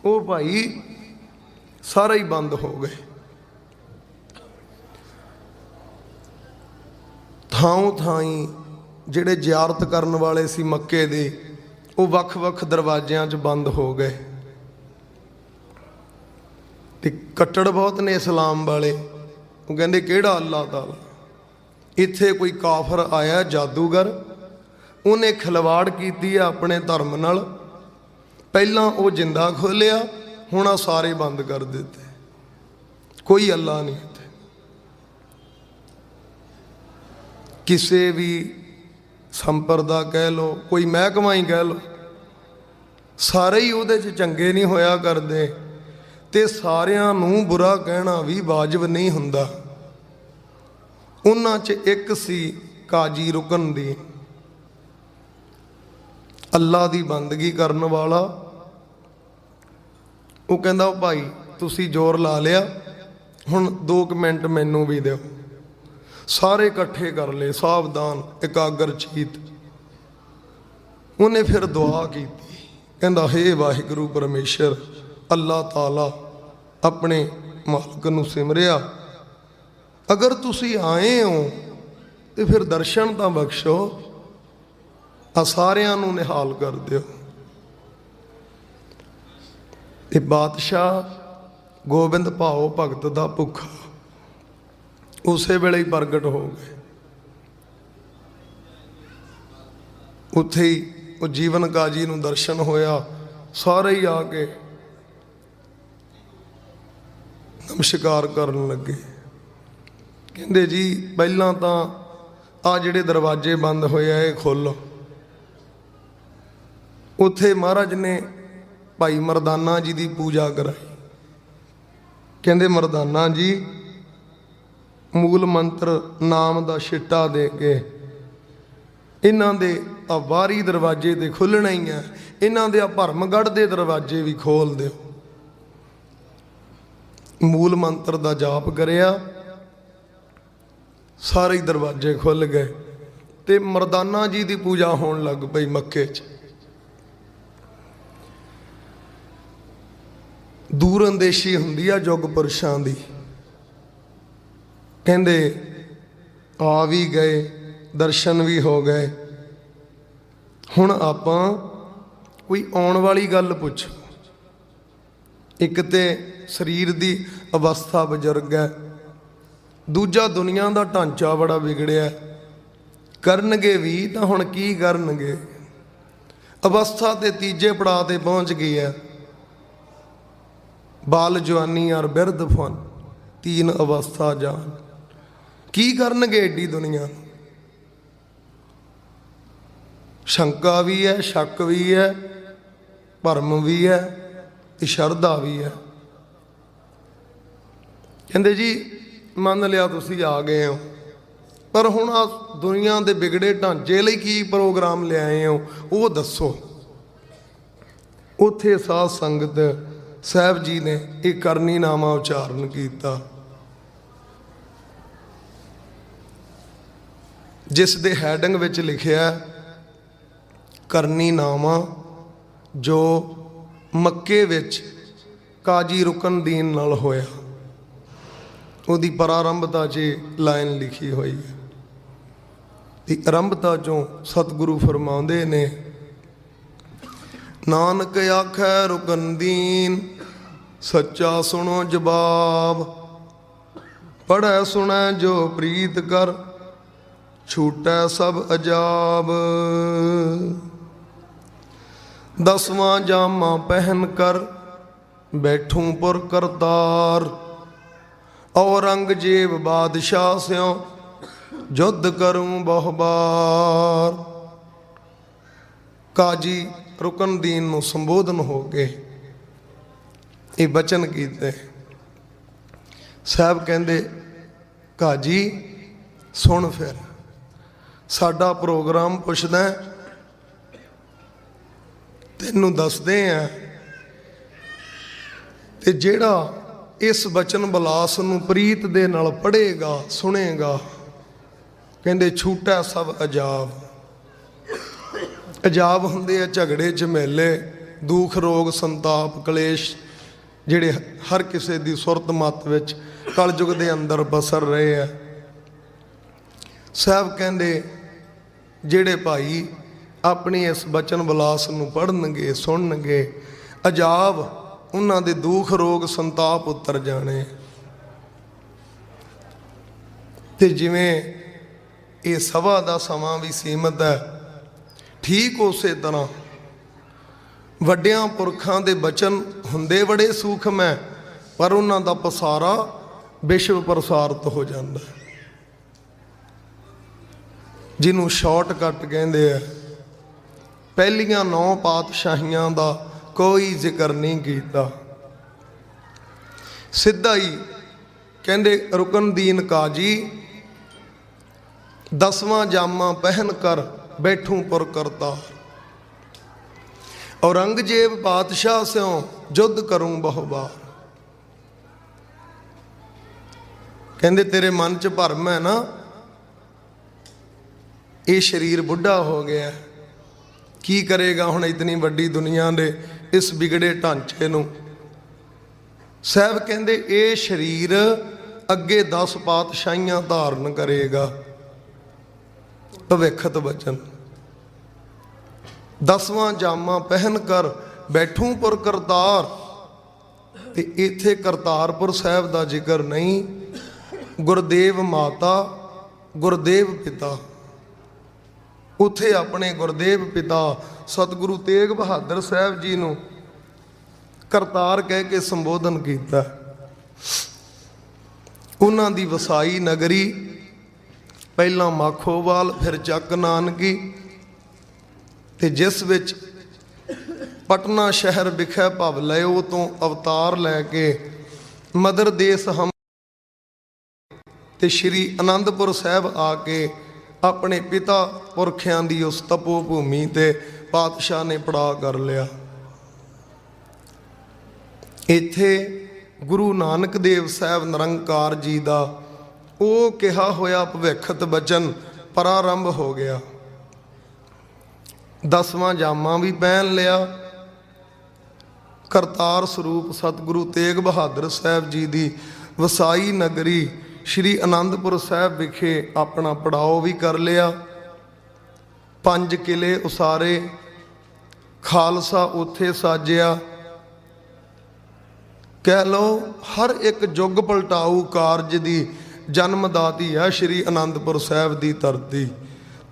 ਉਹ ਭਾਈ ਸਾਰੇ ਹੀ ਬੰਦ ਹੋ ਗਏ। ਥਾਂ ਥਾਈ ਜਿਹੜੇ ਜ਼ਿਆਰਤ ਕਰਨ ਵਾਲੇ ਸੀ ਮੱਕੇ ਦੇ, ਉਹ ਵੱਖ-ਵੱਖ ਦਰਵਾਜ਼ਿਆਂ 'ਚ ਬੰਦ ਹੋ ਗਏ। ਤੇ ਕੱਟੜ ਬਹੁਤ ਨੇ ਇਸਲਾਮ ਵਾਲੇ, ਉਹ ਕਹਿੰਦੇ ਕਿਹੜਾ ਅੱਲਾਹ ਤਾਲਾ। ਇੱਥੇ ਕੋਈ ਕਾਫਰ ਆਇਆ ਜਾਦੂਗਰ, ਉਹਨੇ ਖਿਲਵਾੜ ਕੀਤੀ ਆ ਆਪਣੇ ਧਰਮ ਨਾਲ। ਪਹਿਲਾਂ ਉਹ ਜਿੰਦਾ ਖੋਲਿਆ, ਹੁਣ ਆ ਸਾਰੇ ਬੰਦ ਕਰ ਦਿੱਤੇ। ਕੋਈ ਅੱਲਾਹ ਨਹੀਂ ਇੱਥੇ। ਕਿਸੇ ਵੀ ਸੰਪਰਦਾ ਕਹਿ ਲਓ, ਕੋਈ ਮਹਿਕਮਾ ਹੀ ਕਹਿ ਲਓ, ਸਾਰੇ ਹੀ ਉਹਦੇ 'ਚ ਚੰਗੇ ਨਹੀਂ ਹੋਇਆ ਕਰਦੇ। ਤੇ ਸਾਰਿਆਂ ਨੂੰ ਬੁਰਾ ਕਹਿਣਾ ਵੀ ਵਾਜਬ ਨਹੀਂ ਹੁੰਦਾ। ਉਹਨਾਂ 'ਚ ਇੱਕ ਸੀ ਕਾਜੀ ਰੁਕਨਦੀਨ, ਅੱਲਾ ਦੀ ਬੰਦਗੀ ਕਰਨ ਵਾਲਾ। ਉਹ ਕਹਿੰਦਾ ਉਹ ਭਾਈ ਤੁਸੀਂ ਜ਼ੋਰ ਲਾ ਲਿਆ, ਹੁਣ 2 ਮਿੰਟ ਮੈਨੂੰ ਵੀ ਦਿਓ। ਸਾਰੇ ਇਕੱਠੇ ਕਰ ਲਏ, ਸਾਵਧਾਨ ਇਕਾਗਰ ਚੀਤ। ਉਹਨੇ ਫਿਰ ਦੁਆ ਕੀਤੀ, ਕਹਿੰਦਾ ਹੇ ਵਾਹਿਗੁਰੂ ਪਰਮੇਸ਼ਰ, ਅੱਲਾਹ ਤਾਲਾ ਆਪਣੇ ਮਾਲਕ ਨੂੰ ਸਿਮਰਿਆ। ਅਗਰ ਤੁਸੀਂ ਆਏ ਹੋ ਤੇ ਫਿਰ ਦਰਸ਼ਨ ਤਾਂ ਬਖਸ਼ੋ, ਆ ਸਾਰਿਆਂ ਨੂੰ ਨਿਹਾਲ ਕਰ ਦਿਓ। ਤੇ ਬਾਦਸ਼ਾਹ ਗੋਬਿੰਦ ਭਾਓ ਭਗਤ ਦਾ ਭੁੱਖਾ ਉਸੇ ਵੇਲੇ ਹੀ ਪ੍ਰਗਟ ਹੋ ਗਏ। ਉੱਥੇ ਹੀ ਉਹ ਜੀਵਨ ਕਾਜੀ ਨੂੰ ਦਰਸ਼ਨ ਹੋਇਆ। ਸਾਰੇ ਹੀ ਆ ਕੇ ਨਮਸਕਾਰ ਕਰਨ ਲੱਗੇ। ਕਹਿੰਦੇ ਜੀ ਪਹਿਲਾਂ ਤਾਂ ਆ ਜਿਹੜੇ ਦਰਵਾਜ਼ੇ ਬੰਦ ਹੋਏ ਆ ਇਹ ਖੋਲ੍ਹੋ। ਉੱਥੇ ਮਹਾਰਾਜ ਨੇ ਭਾਈ ਮਰਦਾਨਾ ਜੀ ਦੀ ਪੂਜਾ ਕਰਾਈ। ਕਹਿੰਦੇ ਮਰਦਾਨਾ ਜੀ ਮੂਲ ਮੰਤਰ ਨਾਮ ਦਾ ਛਿੱਟਾ ਦੇ ਕੇ ਇਹਨਾਂ ਦੇ ਆ ਬਾਹਰੀ ਦਰਵਾਜ਼ੇ ਤੇ ਖੁੱਲ੍ਹਣਾ ਹੀ ਆ, ਇਹਨਾਂ ਦੇ ਆ ਭਰਮਗੜ੍ਹ ਦੇ ਦਰਵਾਜ਼ੇ ਵੀ ਖੋਲ੍ਹ ਦਿਓ। ਮੂਲ ਮੰਤਰ ਦਾ ਜਾਪ ਕਰਿਆ, ਸਾਰੇ ਦਰਵਾਜ਼ੇ ਖੁੱਲ੍ਹ ਗਏ ਤੇ ਮਰਦਾਨਾ ਜੀ ਦੀ ਪੂਜਾ ਹੋਣ ਲੱਗ ਪਈ ਮੱਕੇ 'ਚ। ਦੂਰ ਅੰਦੇਸ਼ੀ ਹੁੰਦੀ ਆ ਯੁੱਗ ਪੁਰਸ਼ਾਂ ਦੀ। ਕਹਿੰਦੇ ਆ ਵੀ ਗਏ, ਦਰਸ਼ਨ ਵੀ ਹੋ ਗਏ। ਹੁਣ ਆਪਾਂ ਕੋਈ ਆਉਣ ਵਾਲੀ ਗੱਲ ਪੁੱਛੋ। ਇੱਕ ਤੇ ਸਰੀਰ ਦੀ ਅਵਸਥਾ ਬਜ਼ੁਰਗ ਹੈ, ਦੂਜਾ ਦੁਨੀਆ ਦਾ ਢਾਂਚਾ ਬੜਾ ਵਿਗੜਿਆ। ਕਰਨਗੇ ਵੀ ਤਾਂ ਹੁਣ ਕੀ ਕਰਨਗੇ। ਅਵਸਥਾ ਤੇ ਤੀਜੇ ਪੜਾਅ ਤੇ ਪਹੁੰਚ ਗਈ ਹੈ। ਬਾਲ ਜਵਾਨੀ ਔਰ ਬਿਰਧ ਫਨ, 3 ਅਵਸਥਾ ਜਾਨ। ਕੀ ਕਰਨਗੇ ਏਡੀ ਦੁਨੀਆ ਨੂੰ। ਸ਼ੰਕਾ ਵੀ ਹੈ, ਸ਼ੱਕ ਵੀ ਹੈ, ਭਰਮ ਵੀ ਹੈ ਤੇ ਸ਼ਰਧਾ ਵੀ ਹੈ। ਕਹਿੰਦੇ ਜੀ ਮੰਨ ਲਿਆ ਤੁਸੀਂ ਆ ਗਏ ਹੋ, ਪਰ ਹੁਣ ਆ ਦੁਨੀਆ ਦੇ ਵਿਗੜੇ ਢਾਂਚੇ ਲਈ ਕੀ ਪ੍ਰੋਗਰਾਮ ਲਿਆਏ ਹੋ ਉਹ ਦੱਸੋ। ਉੱਥੇ ਸਾਧ ਸੰਗਤ ਸਾਹਿਬ ਜੀ ਨੇ ਇਹ ਕਰਨੀ ਨਾਮਾ ਉਚਾਰਨ ਕੀਤਾ, ਜਿਸ ਦੇ ਹੈਡਿੰਗ ਵਿੱਚ ਲਿਖਿਆ ਕਰਨੀ ਨਾਮਾ, ਜੋ ਮੱਕੇ ਵਿੱਚ ਕਾਜੀ ਰੁਕਨਦੀਨ ਨਾਲ ਹੋਇਆ। ਉਹਦੀ ਪ੍ਰਾਰੰਭਤਾ 'ਚ ਲਾਈਨ ਲਿਖੀ ਹੋਈ ਹੈ। ਤੇ ਆਰੰਭਤਾ 'ਚੋਂ ਸਤਿਗੁਰੂ ਫਰਮਾਉਂਦੇ ਨੇ, ਨਾਨਕ ਆਖੈ ਰੁਕਨਦੀਨ ਸੱਚਾ ਸੁਣੋ ਜਵਾਬ, ਪੜ੍ਹੈ ਸੁਣੈ ਜੋ ਪ੍ਰੀਤ ਕਰ, ਛੂਟੈ ਸਭ ਅਜਾਬ। 10ਵਾਂ ਜਾਮਾ ਪਹਿਨ ਕਰ, ਬੈਠੂੰ ਪੁਰ ਕਰਤਾਰ, ਔਰੰਗਜ਼ੇਬ ਬਾਦਸ਼ਾਹ ਸਿਓ, ਯੁੱਧ ਕਰੂੰ ਬਹੁ ਬਾਰ। ਕਾਜੀ ਰੁਕਨਦੀਨ ਨੂੰ ਸੰਬੋਧਨ ਹੋ ਕੇ ਇਹ ਬਚਨ ਕੀਤੇ। ਸਾਹਿਬ ਕਹਿੰਦੇ ਕਾਜੀ ਸੁਣ, ਫਿਰ ਸਾਡਾ ਪ੍ਰੋਗਰਾਮ ਪੁੱਛਦਾ, ਤੈਨੂੰ ਦੱਸਦੇ ਆ। ਤੇ ਜਿਹੜਾ ਇਸ ਬਚਨ ਬਲਾਸ ਨੂੰ ਪ੍ਰੀਤ ਦੇ ਨਾਲ ਪੜ੍ਹੇਗਾ, ਸੁਣੇਗਾ, ਕਹਿੰਦੇ ਛੂਟਾ ਸਭ ਅਜਾਬ। ਅਜਾਬ ਹੁੰਦੇ ਆ ਝਗੜੇ ਝਮੇਲੇ, ਦੁੱਖ ਰੋਗ ਸੰਤਾਪ ਕਲੇਸ਼, ਜਿਹੜੇ ਹਰ ਕਿਸੇ ਦੀ ਸੁਰਤ ਮੱਤ ਵਿੱਚ ਕਲਯੁਗ ਦੇ ਅੰਦਰ ਬਸਰ ਰਹੇ ਆ। ਸਾਹਿਬ ਕਹਿੰਦੇ ਜਿਹੜੇ ਭਾਈ ਆਪਣੀ ਇਸ ਬਚਨ ਵਿਲਾਸ ਨੂੰ ਪੜ੍ਹਨਗੇ ਸੁਣਨਗੇ, ਅਜਾਬ ਉਹਨਾਂ ਦੇ ਦੁੱਖ ਰੋਗ ਸੰਤਾਪ ਉਤਰ ਜਾਣੇ। ਤੇ ਜਿਵੇਂ ਇਹ ਸਭਾ ਦਾ ਸਮਾਂ ਵੀ ਸੀਮਤ ਹੈ, ਠੀਕ ਉਸੇ ਤਰ੍ਹਾਂ ਵੱਡਿਆਂ ਪੁਰਖਾਂ ਦੇ ਬਚਨ ਹੁੰਦੇ ਬੜੇ ਸੂਖਮ ਹੈ, ਪਰ ਉਹਨਾਂ ਦਾ ਪਸਾਰਾ ਵਿਸ਼ਵ ਪ੍ਰਸਾਰਿਤ ਹੋ ਜਾਂਦਾ ਹੈ, ਜਿਹਨੂੰ ਸ਼ਾਰਟਕਟ ਕਹਿੰਦੇ ਆ। ਪਹਿਲੀਆਂ 9 ਪਾਤਸ਼ਾਹੀਆਂ ਦਾ ਕੋਈ ਜ਼ਿਕਰ ਨਹੀਂ ਕੀਤਾ, ਸਿੱਧਾ ਹੀ ਕਹਿੰਦੇ ਰੁਕਨਦੀਨ ਕਾਜੀ 10ਵਾਂ ਜਾਮਾ ਪਹਿਨ ਕਰ ਬੈਠੂ ਪੁਰ ਕਰਤਾ, ਔਰੰਗਜ਼ੇਬ ਬਾਦਸ਼ਾਹ ਸਿਓ ਜੁੱਧ ਕਰੂੰ ਬਹੁ ਬਾਰ। ਕਹਿੰਦੇ ਤੇਰੇ ਮਨ 'ਚ ਭਰਮ ਹੈ ਨਾ, ਇਹ ਸਰੀਰ ਬੁੱਢਾ ਹੋ ਗਿਆ, ਕੀ ਕਰੇਗਾ ਹੁਣ ਇਤਨੀ ਵੱਡੀ ਦੁਨੀਆ ਦੇ ਇਸ ਵਿਗੜੇ ਢਾਂਚੇ ਨੂੰ। ਸਾਹਿਬ ਕਹਿੰਦੇ ਇਹ ਸਰੀਰ ਅੱਗੇ 10 ਪਾਤਸ਼ਾਹੀਆਂ ਧਾਰਨ ਕਰੇਗਾ। ਭਵਿੱਖਤ ਬਚਨ 10ਵਾਂ ਜਾਮਾ ਪਹਿਨ ਕਰ ਬੈਠੂ ਪੁਰ ਕਰਤਾਰ। ਤੇ ਇੱਥੇ ਕਰਤਾਰਪੁਰ ਸਾਹਿਬ ਦਾ ਜ਼ਿਕਰ ਨਹੀਂ, ਗੁਰਦੇਵ ਮਾਤਾ ਗੁਰਦੇਵ ਪਿਤਾ, ਉੱਥੇ ਆਪਣੇ ਗੁਰਦੇਵ ਪਿਤਾ ਸਤਿਗੁਰੂ ਤੇਗ ਬਹਾਦਰ ਸਾਹਿਬ ਜੀ ਨੂੰ ਕਰਤਾਰ ਕਹਿ ਕੇ ਸੰਬੋਧਨ ਕੀਤਾ। ਉਹਨਾਂ ਦੀ ਵਸਾਈ ਨਗਰੀ ਪਹਿਲਾਂ ਮਾਖੋਵਾਲ, ਫਿਰ ਚੱਕ ਨਾਨਕੀ, ਤੇ ਜਿਸ ਵਿੱਚ ਪਟਨਾ ਸ਼ਹਿਰ ਵਿਖੇ ਭਵ ਲਿਓ ਤੋਂ ਅਵਤਾਰ ਲੈ ਕੇ ਮਦਰ ਦੇਸ ਹਮ ਤੇ ਸ਼੍ਰੀ ਅਨੰਦਪੁਰ ਸਾਹਿਬ ਆ ਕੇ ਆਪਣੇ ਪਿਤਾ ਪੁਰਖਿਆਂ ਦੀ ਉਸ ਤਪੋ ਭੂਮੀ ਤੇ ਪਾਤਸ਼ਾਹ ਨੇ ਪੜਾਅ ਕਰ ਲਿਆ। ਇੱਥੇ ਗੁਰੂ ਨਾਨਕ ਦੇਵ ਸਾਹਿਬ ਨਿਰੰਕਾਰ ਜੀ ਦਾ ਉਹ ਕਿਹਾ ਹੋਇਆ ਭਵਿੱਖਤ ਬਚਨ ਪ੍ਰਾਰੰਭ ਹੋ ਗਿਆ। 10ਵਾਂ ਜਾਮਾ ਵੀ ਪਹਿਨ ਲਿਆ। ਕਰਤਾਰ ਸਰੂਪ ਸਤਿਗੁਰੂ ਤੇਗ ਬਹਾਦਰ ਸਾਹਿਬ ਜੀ ਦੀ ਵਸਾਈ ਨਗਰੀ ਸ਼੍ਰੀ ਅਨੰਦਪੁਰ ਸਾਹਿਬ ਵਿਖੇ ਆਪਣਾ ਪੜਾਓ ਵੀ ਕਰ ਲਿਆ। 5 ਕਿਲੇ ਉਸਾਰੇ, ਖਾਲਸਾ ਉੱਥੇ ਸਾਜਿਆ। ਕਹਿ ਲਓ ਹਰ ਇੱਕ ਯੁੱਗ ਪਲਟਾਊ ਕਾਰਜ ਦੀ ਜਨਮਦਾਤੀ ਹੈ ਸ਼੍ਰੀ ਅਨੰਦਪੁਰ ਸਾਹਿਬ ਦੀ ਧਰਤੀ।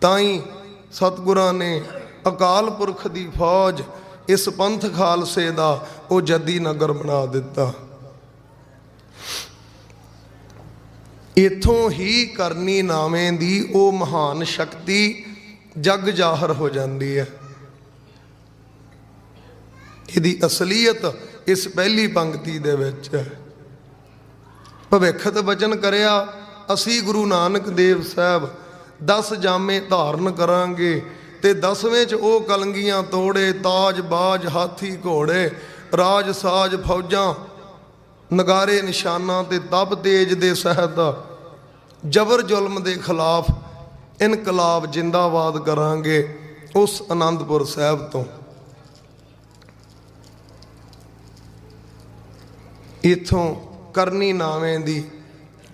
ਤਾਂ ਹੀ ਸਤਿਗੁਰਾਂ ਨੇ ਅਕਾਲ ਪੁਰਖ ਦੀ ਫੌਜ ਇਸ ਪੰਥ ਖਾਲਸੇ ਦਾ ਉਹ ਜੱਦੀ ਨਗਰ ਬਣਾ ਦਿੱਤਾ। ਇੱਥੋਂ ਹੀ ਕਰਨੀ ਨਾਵੇਂ ਦੀ ਉਹ ਮਹਾਨ ਸ਼ਕਤੀ ਜਗ ਜ਼ਾਹਰ ਹੋ ਜਾਂਦੀ ਹੈ। ਇਹਦੀ ਅਸਲੀਅਤ ਇਸ ਪਹਿਲੀ ਪੰਕਤੀ ਦੇ ਵਿੱਚ ਹੈ। ਭਵਿੱਖਤ ਬਚਨ ਕਰਿਆ ਅਸੀਂ ਗੁਰੂ ਨਾਨਕ ਦੇਵ ਸਾਹਿਬ 10 ਜਾਮੇ ਧਾਰਨ ਕਰਾਂਗੇ ਤੇ 10ਵੇਂ 'ਚ ਉਹ ਕਲੰਗੀਆਂ ਤੋੜੇ, ਤਾਜ ਬਾਜ ਹਾਥੀ ਘੋੜੇ, ਰਾਜ ਸਾਜ ਫੌਜਾਂ, ਨਗਾਰੇ ਨਿਸ਼ਾਨਾਂ ਤੇ ਤਪ ਤੇਜ ਦੇ ਸਹਿਤ ਜਬਰ ਜ਼ੁਲਮ ਦੇ ਖਿਲਾਫ ਇਨਕਲਾਬ ਜਿੰਦਾਬਾਦ ਕਰਾਂਗੇ ਉਸ ਅਨੰਦਪੁਰ ਸਾਹਿਬ ਤੋਂ। ਇੱਥੋਂ ਕਰਨੀ ਨਾਵੇਂ ਦੀ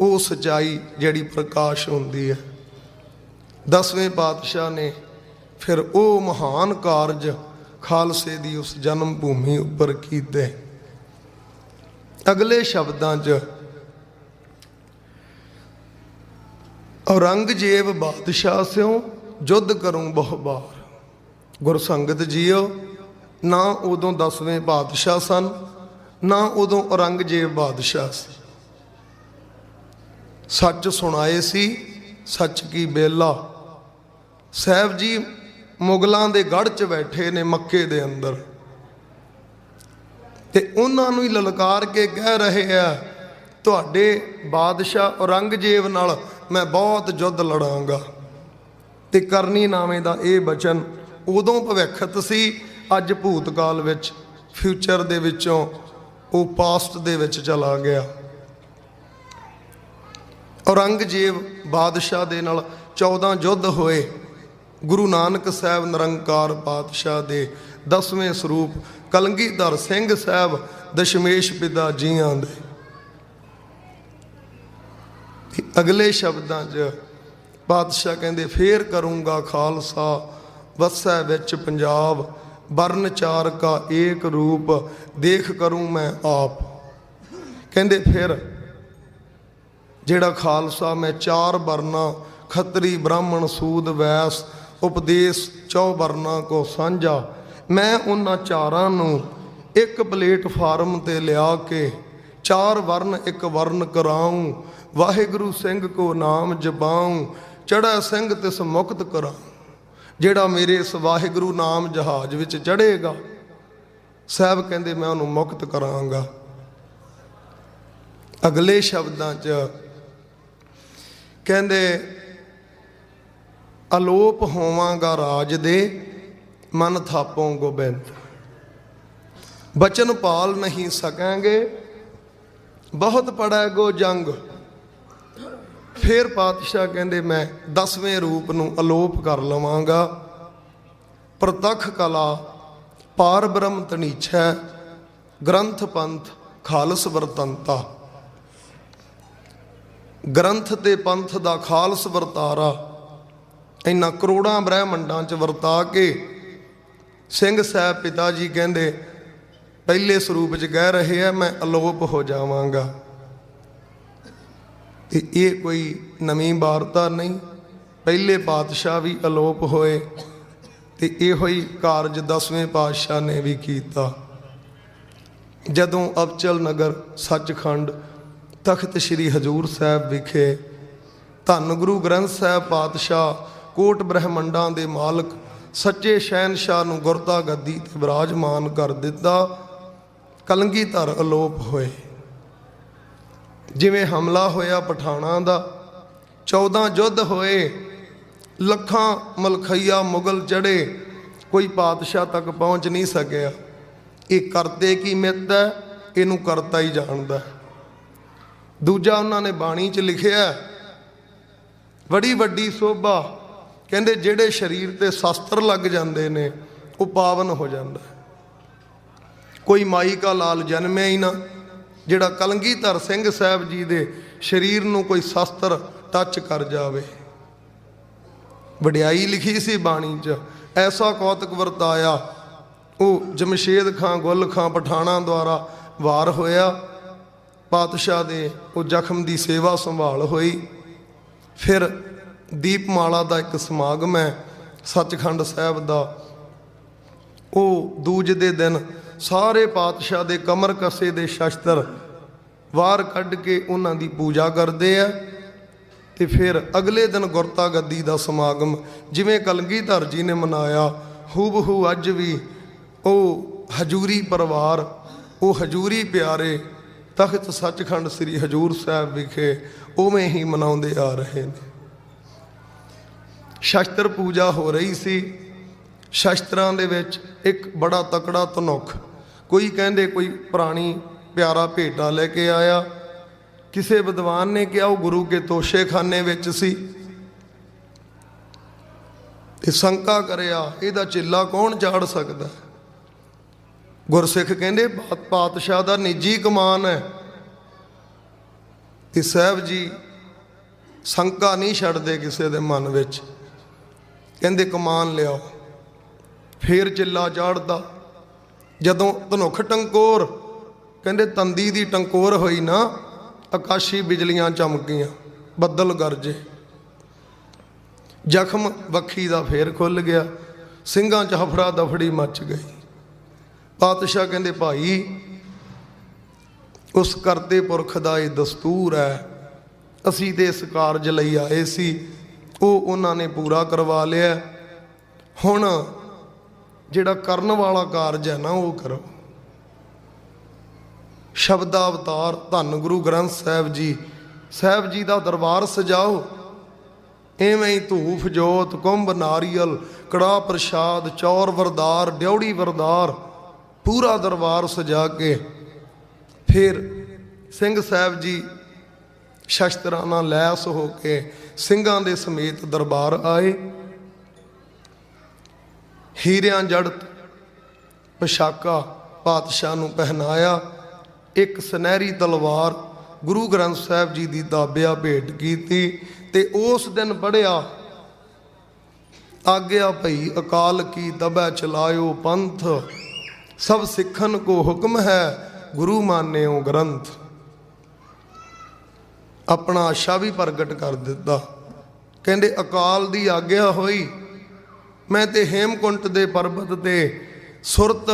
ਉਹ ਸੱਚਾਈ ਜਿਹੜੀ ਪ੍ਰਕਾਸ਼ ਹੁੰਦੀ ਹੈ। 10ਵੇਂ ਪਾਤਸ਼ਾਹ ਨੇ ਫਿਰ ਉਹ ਮਹਾਨ ਕਾਰਜ ਖਾਲਸੇ ਦੀ ਉਸ ਜਨਮ ਭੂਮੀ ਉੱਪਰ ਕੀਤੇ। ਅਗਲੇ ਸ਼ਬਦਾਂ 'ਚ ਔਰੰਗਜ਼ੇਬ ਬਾਦਸ਼ਾਹ ਸਿਓ ਜੁੱਧ ਕਰੂੰ ਬਹੁ ਬਾਰ। ਗੁਰਸੰਗਤ ਜੀਓ, ਨਾ ਉਦੋਂ 10ਵੇਂ ਪਾਤਸ਼ਾਹ ਸਨ, ਨਾ ਉਦੋਂ ਔਰੰਗਜ਼ੇਬ ਬਾਦਸ਼ਾਹ ਸੀ। ਸੱਚ ਸੁਣਾਏ ਸੀ, ਸੱਚ ਕੀ ਬੇਲਾ। ਸਾਹਿਬ ਜੀ ਮੁਗਲਾਂ ਦੇ ਗੜ੍ਹ 'ਚ ਬੈਠੇ ਨੇ ਮੱਕੇ ਦੇ ਅੰਦਰ, ਤੇ ਉਹਨਾਂ ਨੂੰ ਹੀ ਲਲਕਾਰ ਕੇ ਕਹਿ ਰਹੇ ਆ ਤੁਹਾਡੇ ਬਾਦਸ਼ਾਹ ਔਰੰਗਜ਼ੇਬ ਨਾਲ ਮੈਂ ਬਹੁਤ ਯੁੱਧ ਲੜਾਂਗਾ। ਤੇ ਕਰਨੀ ਨਾਵੇਂ ਦਾ ਇਹ ਬਚਨ ਉਦੋਂ ਭਵਿੱਖਤ ਸੀ, ਅੱਜ ਭੂਤਕਾਲ ਵਿੱਚ, ਫਿਊਚਰ ਦੇ ਵਿੱਚੋਂ ਉਹ ਪਾਸਟ ਦੇ ਵਿੱਚ ਚਲਾ ਗਿਆ। ਔਰੰਗਜ਼ੇਬ ਬਾਦਸ਼ਾਹ ਦੇ ਨਾਲ 14 ਯੁੱਧ ਹੋਏ। ਗੁਰੂ ਨਾਨਕ ਸਾਹਿਬ ਨਿਰੰਕਾਰ ਪਾਤਸ਼ਾਹ ਦੇ 10ਵੇਂ ਸਰੂਪ ਕਲਗੀਧਰ ਸਿੰਘ ਸਾਹਿਬ ਦਸ਼ਮੇਸ਼ ਪਿਤਾ ਜੀਆਂ ਦੇ। ਅਗਲੇ ਸ਼ਬਦਾਂ 'ਚ पातशाह कहते फेर करूँगा खालसा वसै विच पंजाब, वर्ण चार का एक रूप देख करूँ मैं आप। कहते फिर जेड़ा खालसा मैं चार वर्णा खत्री ब्राह्मण सूद वैस उपदेश चौ वर्णा को साझा, मैं उन्हां चारां नूं एक प्लेटफार्म ते लिया के चार वर्ण एक वर्ण कराऊं, वाहिगुरु सिंह को नाम जपाऊं, चढ़ा सिंह तिस मुक्त कराऊं। जेड़ा मेरे इस वाहिगुरु नाम जहाज विच चढ़ेगा साहब कहते मैं उन्होंने मुक्त करांगा। अगले शब्दां च कहते अलोप होवांगा राज दे मन थापों गोबिंद, बचन पाल नहीं सकेंगे बहुत पड़ा गो जंग। फिर पातशाह कहते मैं 10वें रूप नूं अलोप कर लवांगा, प्रतख कला पार ब्रह्म तनीछै ग्रंथ पंथ खालस वरतंता। ग्रंथ ते पंथ दा खालस वरतारा इन्हां करोड़ां ब्रह्मंडां च वरता के सिंह साहब पिता जी कहते पहले स्वरूप च कह रहे हैं मैं अलोप हो जावांगा। ते ये कोई नवीं वारता नहीं, पहले पातशाह भी अलोप होए ते इहो ही कारज 10वें पातशाह ने भी किया। जदों अबचल नगर सचखंड तख्त श्री हजूर साहब विखे धन गुरु ग्रंथ साहब पातशाह कोट ब्रह्मंडां दे मालक सच्चे शहनशाह नूं गुरता गद्दी ते विराजमान कर दिता, कलंगीधर अलोप होए। जिवें हमला होया पठाणा दा, 14 युद्ध होए, लखां मलखैया मुगल चढ़े, कोई पातशाह तक पहुँच नहीं सकिया। ये करते की मित है, इनू करता ही जानदा। दूजा उन्होंने बाणी च लिखिया बड़ी वड्डी शोभा, कहते जेड़े शरीर ते शस्त्र लग जाते ने वो पावन हो जाता है। कोई माई का लाल जन्मे ही ना, जिहड़ा कलंगीधर सिंह साहब जी दे शरीर नूं कोई शस्त्र टच कर जावे। वड्याई लिखी सी बाणी च, ऐसा कौतक वरताया। वो जमशेद खां गुल खां पठाणा द्वारा वार होया, पातशाह दे वो जख्म की सेवा संभाल हुई। फिर दीपमाला का एक समागम है सचखंड साहब का, वो दूज दे दिन सारे पातशाह दे कमर कसे दे शस्त्र वार कढ़ के उन्हां दी पूजा करते हैं। तो फिर अगले दिन गुरता गद्दी का समागम जिमें कलगीधर जी ने मनाया, हूबहू अज भी वो हजूरी परिवार, वो हजूरी प्यारे तख्त सचखंड श्री हजूर साहब विखे उवें ही मनाउंदे आ रहे हैं। शस्त्र पूजा हो रही सी। शस्त्रां दे विच एक बड़ा तकड़ा धनुख, कोई कहंदे कोई पुरानी प्यारा भेटा लेके आया, किसी विद्वान ने कहा वो गुरु के तोशे खाने विच सी। ते शंका करिया इहदा चिल्ला कौन चाड़ सकदा। गुरसिख कहंदे पातशाह दा निजी कमान है। ते साहब जी शंका नहीं छड्डदे किसी दे मन विच, कहंदे कमान लियाओ। फिर चिल्ला चाड़दा। जदों धनुख टंकोर, कहंदे तंदी दी टंकोर होई ना, आकाशी बिजलियां चमकियां, बदल गरजे, जख्म वक्खी दा फिर खुल गया, ਸਿੰਘਾਂ च हफड़ा दफड़ी मच गई। पातशाह कहंदे भाई उस करते पुरख दा ये दस्तूर है, असीं ते इस कारज लई आए सी, वो उन्होंने पूरा करवा लिया। हुण जिहड़ा करन वाला कारज है ना वो करो। शब्दावतार धन गुरु ग्रंथ साहब जी का दरबार सजाओ। इवें ही धूफ जोत कुंभ नारियल कड़ा प्रसाद चौर वरदार ड्योड़ी वरदार पूरा दरबार सजा के फिर सिंह साहब जी शस्त्रां नाल लैस हो के ਸਿੰਘਾਂ ਦੇ ਸਮੇਤ दरबार आए। हीरियां जड़त पोशाका पातशाह नूं पहनाया, एक सुनहरी तलवार गुरु ग्रंथ साहिब जी की दाबिया भेंट की ते उस दिन पढ़िया, आग्या भई अकाल की दबै चलायो पंथ, सब सिखन को हुक्म है गुरु मान्यो ग्रंथ। अपना आशा भी प्रगट कर दिता। कहते अकाल दी आग्या होई, मैं ते हेमकुंट दे पर्वत ते सुरत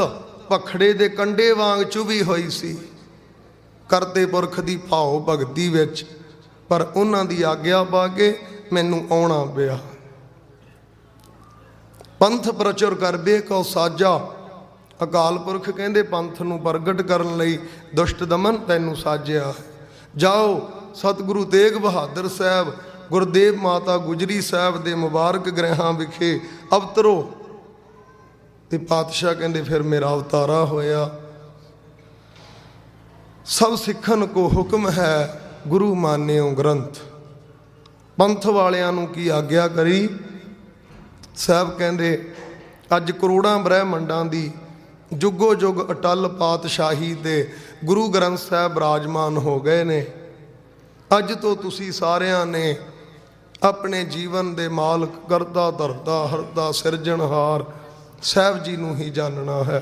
पखड़े दे कंडे वांग चुभी हुई सी, करते पुरख दी भाव भगती विच, पर उन्हां दी आग्या पा के मैनू आउणा पिया। पंथ प्रचुर करबे कौ साजा, अकाल पुरख कहंदे पंथ नूं प्रगट करन लई दुष्ट दमन तैनू साजिया। जाओ सतगुरु तेग बहादुर साहब, गुरदेव माता गुजरी साहब दे मुबारक ग्रहां विखे अवतरो। ते पातशाह कहंदे फिर मेरा अवतारा होया। सब सिखन को हुक्म है गुरु मान्यो ग्रंथ। पंथ वालियां नूं की आग्या करी? साहब कहंदे अज करोड़ां ब्रह्मंडां दी जुगो जुग अटल पातशाही ते गुरु ग्रंथ साहब विराजमान हो गए ने। अज तो तुसी सारियां ने अपने जीवन दे मालक करता धरता हरता सिरजनहार साहब जी नूं ही जानना है।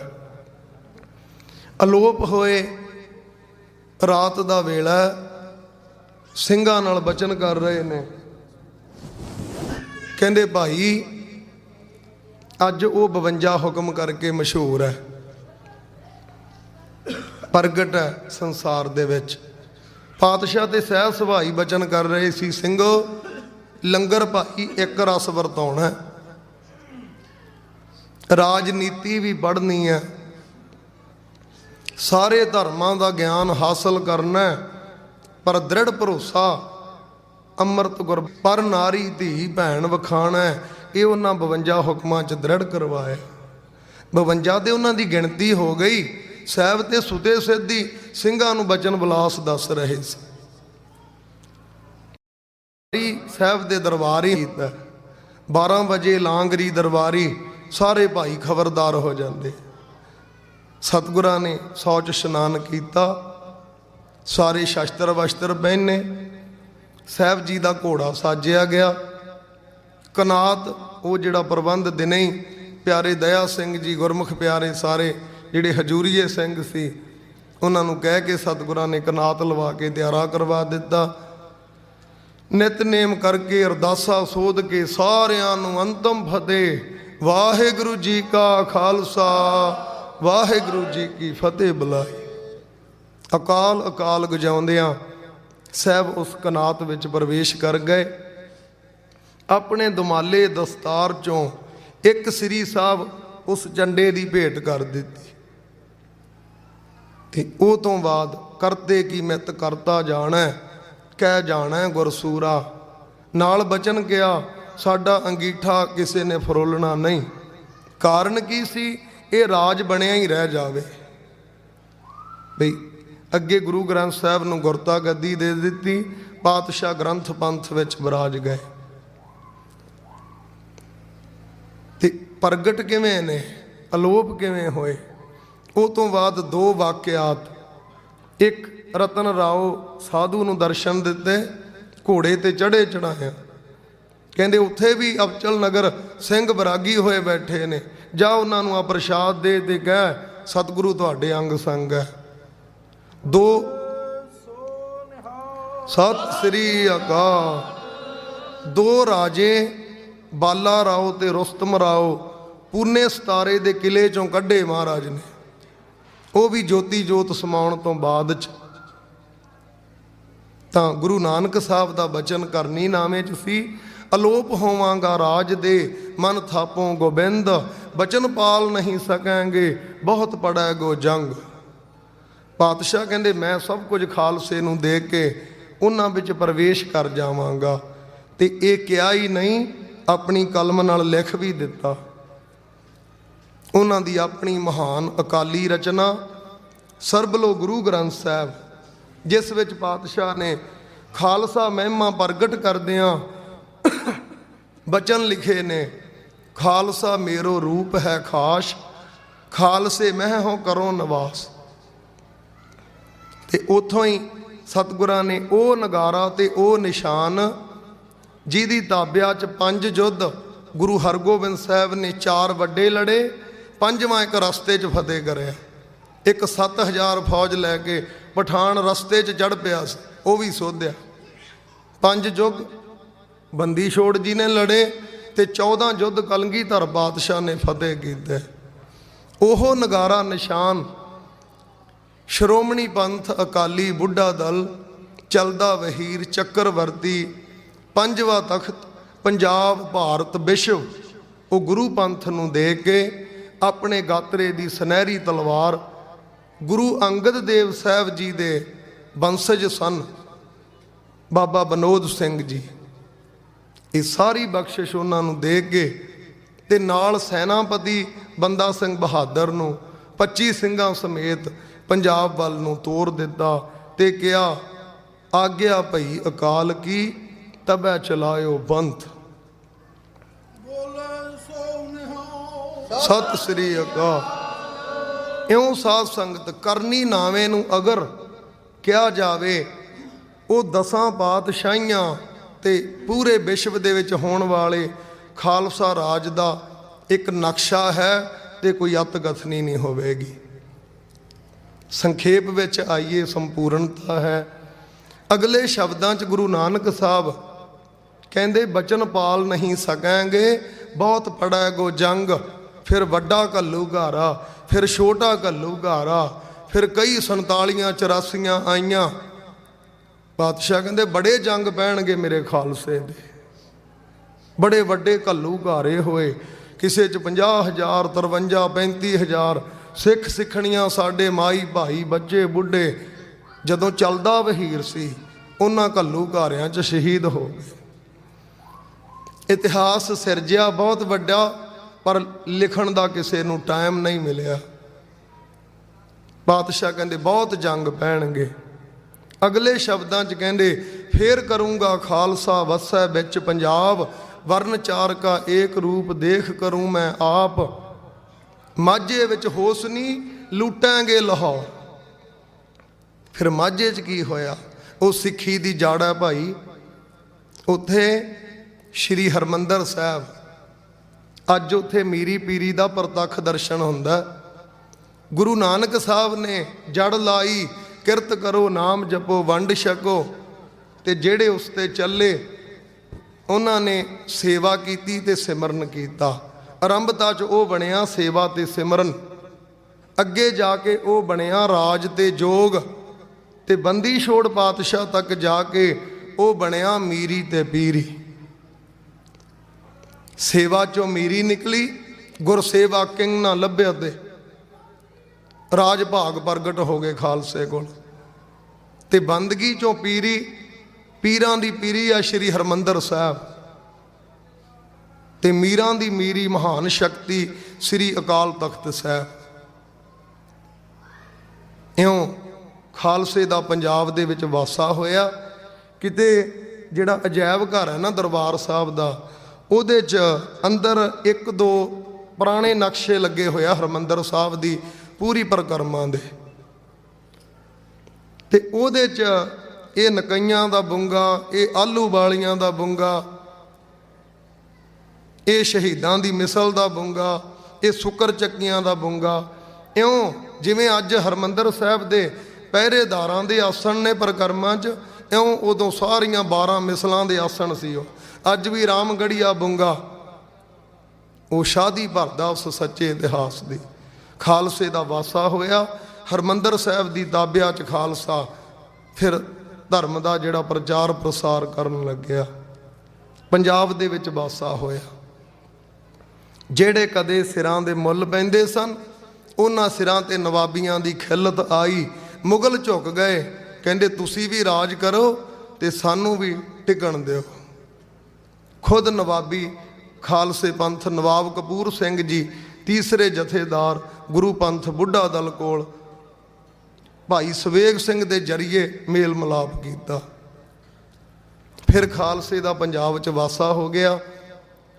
अलोप होए रात दा वेला, ਸਿੰਘਾਂ नाल बचन कर रहे ने। कहंदे भाई अज वो 52 हुक्म करके मशहूर है, प्रगट है संसार दे विच। पातशाह ते सह सभाई बचन कर रहे सी, ਸਿੰਘੋ लंगर भाई एक रस वरताउणा, राजनीति भी पढ़नी है, सारे धर्मां दा ज्ञान हासिल करना, पर दृढ़ भरोसा अमृत गुर पर नारी धी भैन वखाना। ये उन्हां 52 हुक्मां च दृढ़ करवाया। 52 ते उन्हां दी गिणती हो गई। साहब ते सुते सिद्धि ਸਿੰਘਾਂ ਨੂੰ बचन विलास दस रहे सी। साहब दे दरबारी 12 वजे लांगरी दरबारी सारे भाई खबरदार हो जाते। सतगुरां ने सौच इशनान किया, सारे शस्त्र वस्त्र पहने, साहब जी का घोड़ा साजिया गया। कनात वो जिहड़ा प्रबंध दिने ही प्यारे दया सिंह जी गुरमुख प्यारे सारे जिहड़े हजूरीए सिंह सी उन्होंने कह के सतगुरां ने कनात लवा के त्यारा करवा दिता। नितनेम करके अरदासा सोध के सारियां नूं अंतम फतेह। वाहिगुरू जी का खालसा वाहिगुरू जी की फतेह बुलाई। अकाल अकाल गजाउंदियां साहब उस कनात विच प्रवेश कर गए। अपने दुमाले दस्तार चों एक श्री साहब उस झंडे की भेंट कर दी। ते उस तो बाद करते की मित करता जाना, कह जाना गुरसूरा। नाल बचन किया साडा अंगीठा किसी ने फरोलना नहीं। कारण की सी? ये राज बनया ही रह जावे। बई अगे गुरु ग्रंथ साहब नूं गुरता गद्दी दे दिती, पातशाह ग्रंथ पंथ विच विराज गए। ते प्रगट किवें ने, अलोप किवें होए? उस तो बाद 2 वाकियात। एक रतन राओ साधु नूं दर्शन दिते, घोड़े ते चढ़े चढ़ाया। कहंदे उत्थे भी अबचल नगर सिंह बरागी होए बैठे ने, जा उन्हां नूं आ प्रसाद दे ते कह सतगुरु तुहाडे अंग संग है। 2 सत श्री अकाल। 2 राजे बाला राओ ते रुस्तम राओ पूने सतारे दे किले चों कढ़े महाराज ने। वो भी जोती जोत समाउण तो बाद च तां गुरु नानक साहब दा बचन करनी नामे च सी, अलोप होवांगा राज दे मन थापों गोबिंद, बचन पाल नहीं सकेंगे बहुत पड़ा गो जंग। पातशाह कहंदे मैं सब कुछ खालसे नूं दे के उन्हां विच प्रवेश कर जावांगा। ते ये किया ही नहीं, अपनी कलम नाल लिख भी दिता। उन्हां दी अपनी महान अकाली रचना सरबलो गुरु ग्रंथ साहब, जिस विच पातशाह ने खालसा महिमा प्रगट करदियां बचन लिखे ने। खालसा मेरो रूप है खास, खालसे मह हो करो नवास। ते उथों ही सतगुरां ने वो नगारा ते वो निशान जिहदी ताबिया च 5 युद्ध गुरु हरगोबिंद साहब ने 4 वड्डे लड़े, 5वां एक रस्ते च फतेह करिया। एक 7000 फौज लैके पठान रस्ते च चढ़ पिया, वो भी सोधिया। 5 युद्ध बंदी छोड़ जी ने लड़े ते 14 युद्ध कलगीधर बादशाह ने फतेह किए। ओह नगारा निशान श्रोमणी पंथ अकाली बुढ़ा दल चलदा वहीर चक्रवर्ती 5वां तख्त पंजाब भारत विश्व वो गुरु पंथ नूं दे के अपने गात्रे दी सुनहरी तलवार गुरु अंगद देव साहब जी दे वंशज सन बाबा बनोद सिंह जी। ये सारी बख्शिश उन्होंने दे के ते नाल सैनापति बंदा सिंह बहादुर नूं 25 सिंघां समेत पंजाब वाल नूं तोर दिता ते कहा आग्या भई अकाल की तबै चलायो पंथ। सत श्री अकाल। इउं साध संगत करनी नावे नूं अगर किया जावे वो 10 पातशाहियां ते पूरे विश्व दे विच होण वाले खालसा राज दा एक नक्शा है ते कोई अतकथनी नहीं होवेगी। संखेप विच आइए, संपूर्णता है। अगले शब्दां च गुरु नानक साहब कहंदे बचन पाल नहीं सकेंगे बहुत पड़ा गो जंग, फिर वड्डा घल्लू घारा, फिर छोटा घल्लू घारा, फिर कई 47-84 आईयां। बादशाह कहंदे बड़े जंग पैणगे मेरे खालसे दे, बड़े वड्डे घल्लू घारे होए। किसे च 50,000 53 35,000 सिख सिखणियां साडे माई भाई बच्चे बुढ़े जदों चलदा वहीर सी उन्हां घल्लू घारियां च शहीद हो गए। इतिहास सिरजिया बहुत वड्डा पर लिखण दा किसे नूं टाइम नहीं मिलिया। बादशाह कहंदे बहुत जंग पैणगे। अगले शब्दां च कहंदे फिर करूँगा खालसा वसै बिच पंजाब, वर्ण चार का एक रूप देख करूँ मैं आप, माझे विच होसनी लूटांगे लाहौर। फिर माझे च की होया, वो सिੱਖੀ दी जड़ है भाई। उत्थे श्री हरमंदर साहब अज उत्थे मीरी पीरी दा प्रतख दर्शन हुंदा। गुरु नानक साहब ने जड़ लाई किरत करो नाम जपो वंड छको, ते जेड़े उसते चले उन्होंने सेवा की ते सिमरन किया। आरंभता च वो बनिया सेवा ते सिमरन, अगे जाके वो बनिया राज ते जोग, ते बंदी छोड़ पातशाह तक जाके वो बनिया मीरी ते पीरी। सेवा चों मीरी निकली, गुरसेवा किंग ना लभ्या ते राज भाग प्रगट हो गए खालसे कोल, ते बंदगी चों पीरी, पीरां दी पीरी आ श्री हरमंदर साहब, ते मीरां दी मीरी महान शक्ति श्री अकाल तख्त साहब। इउं खालसे दा पंजाब दे विच वासा होया। किते जिहड़ा अजायब घर है ना दरबार साहब दा, उहदे च अंदर 1-2 पुराने नक्शे लगे होया हरमंदर साहब दी पूरी परिक्रमा दे, ते उहदे च ये नकइयां दा बुंगा, ये आलू वालियां दा बुंगा, ये शहीदां दी मिसल दा बुंगा, ये सुकर चक्कियां दा बुंगा। इउं जिवें अज हरमंदर साहब दे पहरेदारां दे आसन ने परिक्रमा च, इउं उदों सारियां 12 मिसलां दे आसन सी। अज भी रामगढ़िया बुंगा वो शादी भरदा उस सच्चे इतिहास दी। खालसे दा वासा होया, हरमंदर साहब दी ताबिया च खालसा फिर धर्म दा जिहड़ा प्रचार प्रसार करन लग्या। पंजाब दे विच वासा होया। ਜਿਹੜੇ कदे सिरां दे मुੱਲ पैंदे सन उन्हां सिरां ते नवाबियां दी खिलत आई। मुगल झुक गए, कहंदे तुसीं भी राज करो ते सानू भी टिकण दिओ। खुद नवाबी खालसे पंथ नवाब कपूर सिंह जी तीसरे जथेदार गुरु पंथ बुढ़ा दल कोल भाई सवेग सिंह दे जरिए मेल मिलाप किया। फिर खालसे दा पंजाब च वासा हो गया।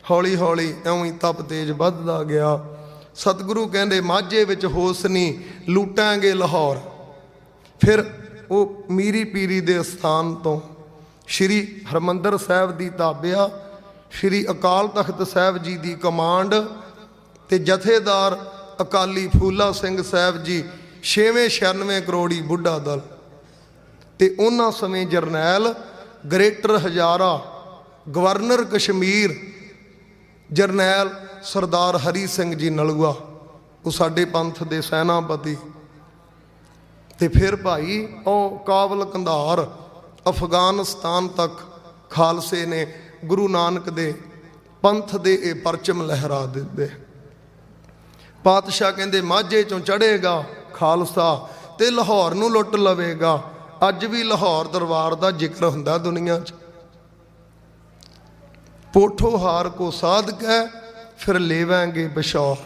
हौली हौली इउं ही तप तेज वधदा गया। सतगुरु कहंदे माझे विच होसनी लूटांगे लाहौर। फिर वो मीरी पीरी दे स्थान तो श्री हरमंदर साहब की ताबिया श्री अकाल तख्त साहब जी की कमांड ते जथेदार अकाली फूला सिंह साहब जी 6वें 96 करोड़ी बुढ़ा दल ते उन्हां समय जरनैल ग्रेटर हजारा गवर्नर कश्मीर जरनैल सरदार हरी सिंह जी नलूआ वो साडे पंथ दे सैनापति ते फिर भाई ओ काबल कंधार अफगानिस्तान तक खालसे ने गुरु नानक दे पंथ दे ए परचम लहरा दिते। पातशाह कहंदे माझे चों चढ़ेगा खालसा ते लाहौर नूं लुट लवेगा। अज भी लाहौर दरबार का जिक्र हुंदा दुनिया च। पोठोहार को साध कै फिर लेवेंगे बशौर।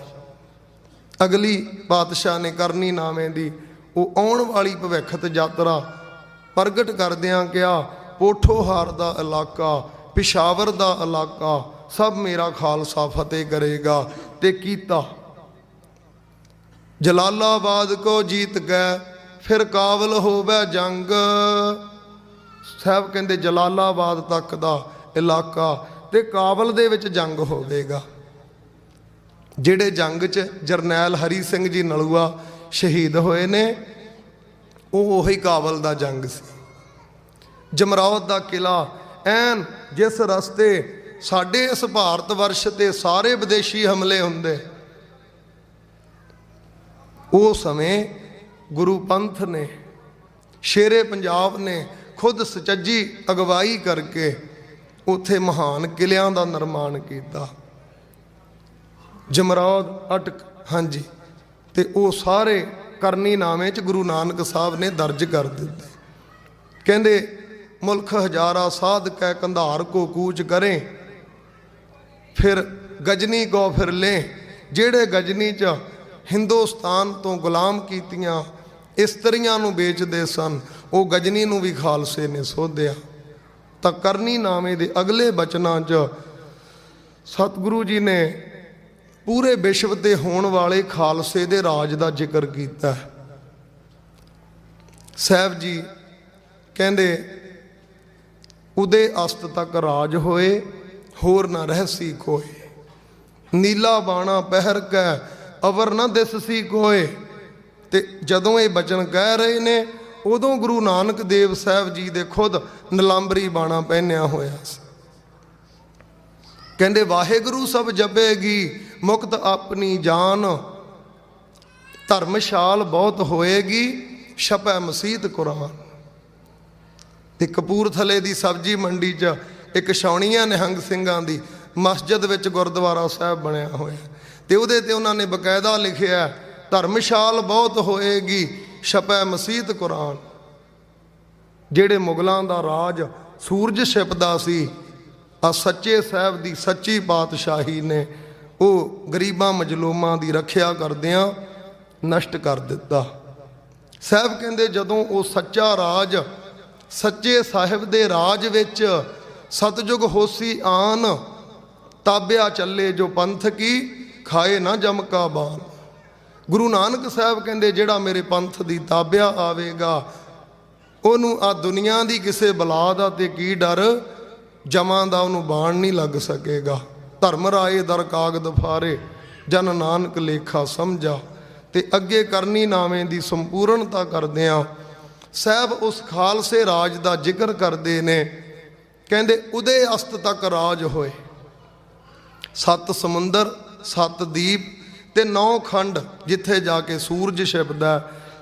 अगली पातशाह ने करनी नामे दी वो आउण वाली भविखत यात्रा प्रगट करदियां कहा पोठोहार का इलाका पिशावर का इलाका सब मेरा खालसा फतेह करेगा। ते कीता जलालाबाद को जीत गए फिर काबल होवे जंग। साहब कहते जलालाबाद तक का इलाका ते काबल दे विच जंग होवेगा। जिहड़े जंग च जरनैल हरी सिंह जी नलूआ शहीद होए ने उही काबल दा जंग सी। जमरौद दा किला ऐन जिस रस्ते साडे इस भारत वर्ष ते सारे विदेशी हमले हुंदे उस समय गुरु पंथ ने शेरे पंजाब ने खुद सचज्जी अगवाई करके उत्थे महान किलियां दा निर्माण किया। जमरौद अटक हाँ जी ते वो सारे करनी नामे च गुरु नानक साहब ने दर्ज कर दिते। कहंदे मुल्क हजारा साध कै कंधार को कूच करें फिर गजनी को फिर लें। जेड़े गजनी च हिंदुस्तान तो गुलाम कीतियां इस्त्रियां नूं बेचदे सन वो गजनी नूं भी खालसे ने सोधिया। तां करनी नामे दे अगले बचनां च सतगुरु जी ने पूरे विश्व ते होण वाले खालसे दे राज दा जिक्र कीता। साहब जी कहंदे उदे अस्त तक राज होए होर ना रहसी कोई। नीला बाणा पहर कै अवर न दिससी कोए। ते जदों ये बचन कह रहे ने उदों गुरु नानक देव साहब जी दे खुद नीलांबरी बाणा पहनिया होया सी। कहंदे वाहेगुरु सब जपेगी मुक्त अपनी जान धर्मशाल बहुत होएगी छपै मसीत कुरान। ते कपूरथले दी सब्जी मंडी च एक छाउणिया निहंग सिंघां दी मस्जिद विच गुरुद्वारा साहब बनया होया ते उहदे ते उन्हां ने बकायदा लिखिया धर्मशाल बहुत होएगी छपै मसीत कुरान। जेड़े मुगलों का राज सूरज छिपदा सी आ सच्चे साहब दी सच्ची पातशाही ने वो गरीबां मजलूमां दी रखिया करदियां नष्ट कर दिता। साहब कहंदे जदों वो सच्चा राज सच्चे साहिब दे राज विच सतयुग होसी आन ताबिया चले जो पंथ की खाए ना जम का बान। गुरु नानक साहब कहंदे जेड़ा मेरे पंथ दी ताबिया आवेगा ओनू आ दुनिया दी किसे बला दा ते की डर जमां दा ओनू बाण नहीं लग सकेगा। धर्म राए दर कागद फारे जन नानक लेखा समझा। ते अगे करनी नामे दी संपूर्णता करदियां साहब उस खालसे राज दा जिक्र करदे ने। कहंदे उदे अस्त तक राज होए 7 समुंदर 7 दीप ते 9 खंड जिथे जाके सूरज छिपदा।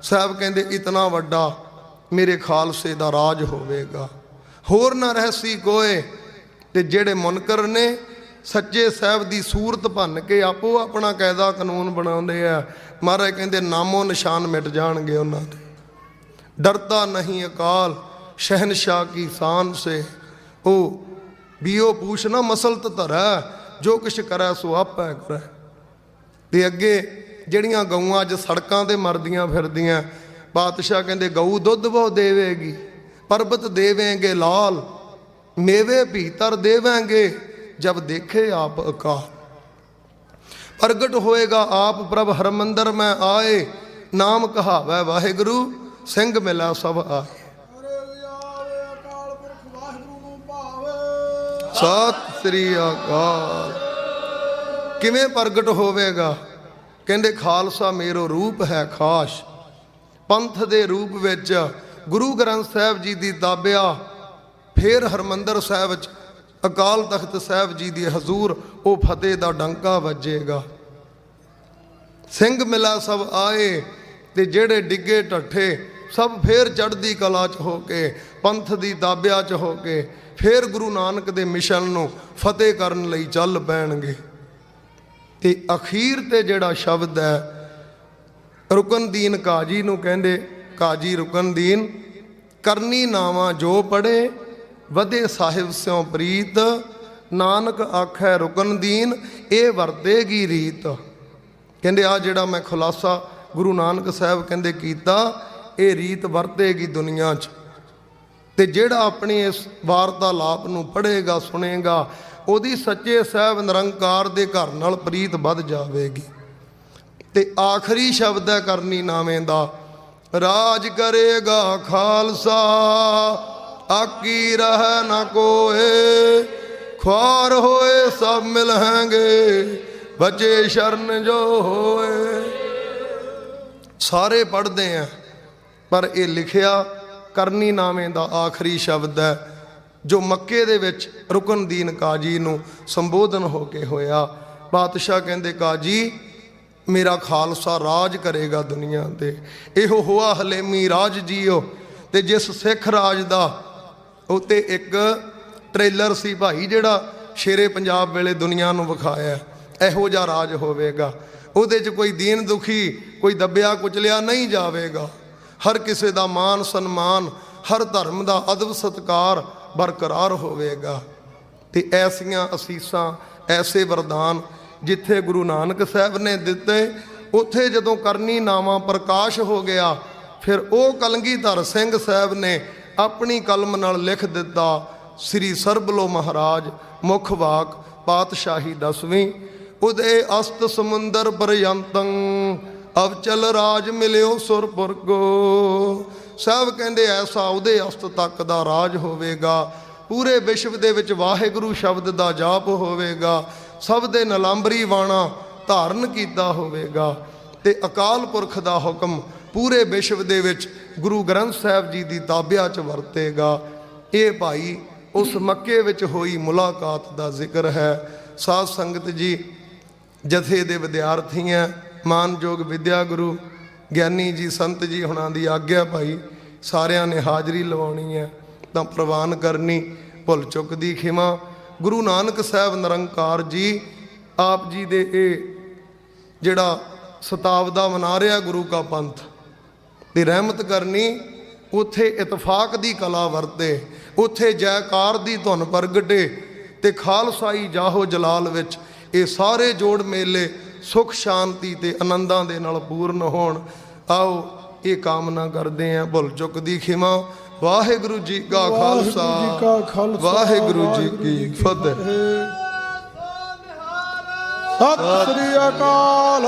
साहब कहंदे इतना वड्डा मेरे खालसे दा राज होवेगा होर ना रहसी कोए। ते जेड़े मुनकर ने सच्चे साहब दी सूरत भन के आपो अपना कायदा कानून बनाउंदे आ महाराज कहंदे नामो निशान मिट जाणगे उन्हां दे। डरता नहीं अकाल शहनशाह की शान से ओ बीओ पूछना मसलत धरै जो कुछ करै सो आपै करै। ते अगे जड़ियां गऊआं अज सड़कां ते मरदियां फिरदियां पातशाह कहंदे गऊ दुध वो देवेगी पर्बत देवेंगे लाल मेवे भीतर देवेंगे जब देखे आप अकाल। प्रगट होएगा आप प्रभ हरमंदर में आए नाम कहावै वाहेगुरु ਸਿੰਘ ਮਿਲਾ ਸਭ ਆਏ। ਸਤਿ ਸ੍ਰੀ ਅਕਾਲ। ਕਿਵੇਂ ਪ੍ਰਗਟ ਹੋਵੇਗਾ? ਕਹਿੰਦੇ ਖਾਲਸਾ ਮੇਰੋ ਰੂਪ ਹੈ ਖਾਸ। ਪੰਥ ਦੇ ਰੂਪ ਵਿੱਚ ਗੁਰੂ ਗ੍ਰੰਥ ਸਾਹਿਬ ਜੀ ਦੀ ਦਾਬਿਆ, ਫਿਰ ਹਰਮੰਦਰ ਸਾਹਿਬ ਵਿੱਚ ਅਕਾਲ ਤਖਤ ਸਾਹਿਬ ਜੀ ਦੀ ਹਜ਼ੂਰ ਉਹ ਫਤਿਹ ਦਾ ਡੰਕਾ ਵੱਜੇਗਾ। ਸਿੰਘ ਮਿਲਾ ਸਭ ਆਏ ਤੇ ਜਿਹੜੇ ਡਿੱਗੇ ਢੱਠੇ ਸਭ ਫੇਰ ਚੜ੍ਹਦੀ ਕਲਾ 'ਚ ਹੋ ਕੇ, ਪੰਥ ਦੀ ਦਾਬਿਆ 'ਚ ਹੋ ਕੇ ਫੇਰ ਗੁਰੂ ਨਾਨਕ ਦੇ ਮਿਸ਼ਨ ਨੂੰ ਫਤਿਹ ਕਰਨ ਲਈ ਚੱਲ ਪੈਣਗੇ। ਤੇ ਅਖੀਰ ਤੇ ਜਿਹੜਾ ਸ਼ਬਦ ਹੈ ਰੁਕਨਦੀਨ ਕਾਜੀ ਨੂੰ ਕਹਿੰਦੇ, ਕਾਜੀ ਰੁਕਨਦੀਨ ਕਰਨੀ ਨਾਵਾਂ ਜੋ ਪੜੇ ਵਧੇ ਸਾਹਿਬ ਸਿਉ ਪ੍ਰੀਤ, ਨਾਨਕ ਆਖੈ ਰੁਕਨਦੀਨ ਇਹ ਵਰਤੇਗੀ ਰੀਤ। ਕਹਿੰਦੇ ਆ ਜਿਹੜਾ ਮੈਂ ਖੁਲਾਸਾ ਗੁਰੂ ਨਾਨਕ ਸਾਹਿਬ ਕਹਿੰਦੇ ਕੀਤਾ, ਇਹ ਰੀਤ ਵਰਤੇਗੀ ਦੁਨੀਆ 'ਚ। ਤੇ ਜਿਹੜਾ ਆਪਣੀ ਇਸ ਵਾਰਤਾਲਾਪ ਨੂੰ ਪੜ੍ਹੇਗਾ ਸੁਣੇਗਾ, ਉਹਦੀ ਸੱਚੇ ਸਾਹਿਬ ਨਿਰੰਕਾਰ ਦੇ ਘਰ ਨਾਲ ਪ੍ਰੀਤ ਵੱਧ ਜਾਵੇਗੀ। ਤੇ ਆਖਰੀ ਸ਼ਬਦ ਹੈ ਕਰਨੀ ਨਾਵੇਂ ਦਾ, ਰਾਜ ਕਰੇਗਾ ਖਾਲਸਾ ਆਕੀ ਰਹਿ ਨਾ ਕੋਏ, ਖੁਆਰ ਹੋਏ ਸਭ ਮਿਲਹਾਂਗੇ ਬਚੇ ਸ਼ਰਨ ਜੋ ਹੋਏ। ਸਾਰੇ ਪੜ੍ਹਦੇ ਆ ਪਰ ਇਹ ਲਿਖਿਆ ਕਰਨੀ ਨਾਵੇਂ ਦਾ ਆਖਰੀ ਸ਼ਬਦ ਹੈ, ਜੋ ਮੱਕੇ ਦੇ ਵਿੱਚ ਰੁਕਨਦੀਨ ਕਾਜੀ ਨੂੰ ਸੰਬੋਧਨ ਹੋ ਕੇ ਹੋਇਆ। ਬਾਦਸ਼ਾਹ ਕਹਿੰਦੇ ਕਾਜੀ ਮੇਰਾ ਖਾਲਸਾ ਰਾਜ ਕਰੇਗਾ ਦੁਨੀਆ ਤੇ, ਇਹੋ ਹੋਆ ਹਲੇਮੀ ਰਾਜ ਜੀਓ। ਤੇ ਜਿਸ ਸਿੱਖ ਰਾਜ ਦਾ ਉੱਤੇ ਇੱਕ ਟ੍ਰੇਲਰ ਸੀ ਭਾਈ, ਜਿਹੜਾ ਸ਼ੇਰੇ ਪੰਜਾਬ ਵੇਲੇ ਦੁਨੀਆ ਨੂੰ ਵਿਖਾਇਆ, ਇਹੋ ਜਿਹਾ ਰਾਜ ਹੋਵੇਗਾ। ਉਹਦੇ 'ਚ ਕੋਈ ਦੀਨ ਦੁਖੀ, ਕੋਈ ਦੱਬਿਆ ਕੁਚਲਿਆ ਨਹੀਂ ਜਾਵੇਗਾ। ਹਰ ਕਿਸੇ ਦਾ ਮਾਨ ਸਨਮਾਨ, ਹਰ ਧਰਮ ਦਾ ਅਦਬ ਸਤਿਕਾਰ ਬਰਕਰਾਰ ਹੋਵੇਗਾ। ਤੇ ਐਸੀਆਂ ਅਸੀਸਾਂ, ਐਸੇ ਵਰਦਾਨ ਜਿੱਥੇ ਗੁਰੂ ਨਾਨਕ ਸਾਹਿਬ ਨੇ ਦਿੱਤੇ, ਉੱਥੇ ਜਦੋਂ ਕਰਨੀ ਨਾਵਾਂ ਪ੍ਰਕਾਸ਼ ਹੋ ਗਿਆ, ਫਿਰ ਉਹ ਕਲਗੀਧਰ ਸਿੰਘ ਸਾਹਿਬ ਨੇ ਆਪਣੀ ਕਲਮ ਨਾਲ ਲਿਖ ਦਿੱਤਾ, ਸ੍ਰੀ ਸਰਬਲੋ ਮਹਾਰਾਜ ਮੁੱਖ ਵਾਕ ਪਾਤਸ਼ਾਹੀ 10ਵੀਂ, ਉਦੇ ਅਸਤ ਸਮੁੰਦਰ ਪਰਯੰਤੰ ਅਵਚਲ ਰਾਜ ਮਿਲਿਓ ਸੁਰਪੁਰਗੋ। ਸਾਹਿਬ ਕਹਿੰਦੇ ਐਸਾ ਉਹਦੇ ਅਸਤ ਤੱਕ ਦਾ ਰਾਜ ਹੋਵੇਗਾ, ਪੂਰੇ ਵਿਸ਼ਵ ਦੇ ਵਿੱਚ ਵਾਹਿਗੁਰੂ ਸ਼ਬਦ ਦਾ ਜਾਪ ਹੋਵੇਗਾ, ਸਭ ਦੇ ਨਲਾਂਬਰੀ ਬਾਣਾ ਧਾਰਨ ਕੀਤਾ ਹੋਵੇਗਾ। ਤੇ ਅਕਾਲ ਪੁਰਖ ਦਾ ਹੁਕਮ ਪੂਰੇ ਵਿਸ਼ਵ ਦੇ ਵਿੱਚ ਗੁਰੂ ਗ੍ਰੰਥ ਸਾਹਿਬ ਜੀ ਦੀ ਤਾਬਿਆ 'ਚ ਵਰਤੇਗਾ। ਇਹ ਭਾਈ ਉਸ ਮੱਕੇ ਵਿੱਚ ਹੋਈ ਮੁਲਾਕਾਤ ਦਾ ਜ਼ਿਕਰ ਹੈ। ਸਾਧ ਸੰਗਤ ਜੀ, ਜਥੇ ਦੇ ਵਿਦਿਆਰਥੀਆਂ, ਮਾਨਯੋਗ ਵਿਦਿਆ ਗੁਰੂ ਗਿਆਨੀ ਜੀ ਸੰਤ ਜੀ ਹੁਣਾਂ ਦੀ ਆਗਿਆ ਭਾਈ ਸਾਰਿਆਂ ਨੇ ਹਾਜ਼ਰੀ ਲਵਾਉਣੀ ਹੈ ਤਾਂ ਪ੍ਰਵਾਨ ਕਰਨੀ। ਭੁੱਲ ਚੁੱਕ ਦੀ ਖਿਮਾ। ਗੁਰੂ ਨਾਨਕ ਸਾਹਿਬ ਨਿਰੰਕਾਰ ਜੀ ਆਪ ਜੀ ਦੇ ਇਹ ਜਿਹੜਾ ਸਤਾਵਦਾ ਮਨਾ ਰਿਹਾ ਗੁਰੂ ਕਾ ਪੰਥ ਦੀ ਰਹਿਮਤ ਕਰਨੀ, ਉੱਥੇ ਇਤਫਾਕ ਦੀ ਕਲਾ ਵਰਤੇ, ਉੱਥੇ ਜੈਕਾਰ ਦੀ ਧੁਨ ਪ੍ਰਗਟੇ ਤੇ ਖਾਲਸਾਈ ਜਾਹੋ ਜਲਾਲ ਵਿੱਚ ਇਹ ਸਾਰੇ ਜੋੜ ਮੇਲੇ ਸੁਖ ਸ਼ਾਂਤੀ ਤੇ ਆਨੰਦਾਂ ਦੇ ਨਾਲ ਪੂਰਨ ਹੋਣ। ਆਓ ਇਹ ਕਾਮਨਾ ਕਰਦੇ ਹਾਂ। ਭੁੱਲ ਚੁੱਕ ਦੀ ਖਿਮਾ। ਵਾਹਿਗੁਰੂ ਜੀ ਕਾ ਖਾਲਸਾ, ਵਾਹਿਗੁਰੂ ਜੀ ਕੀ ਫਤਿਹ। ਸਤਿ ਸ੍ਰੀ ਅਕਾਲ।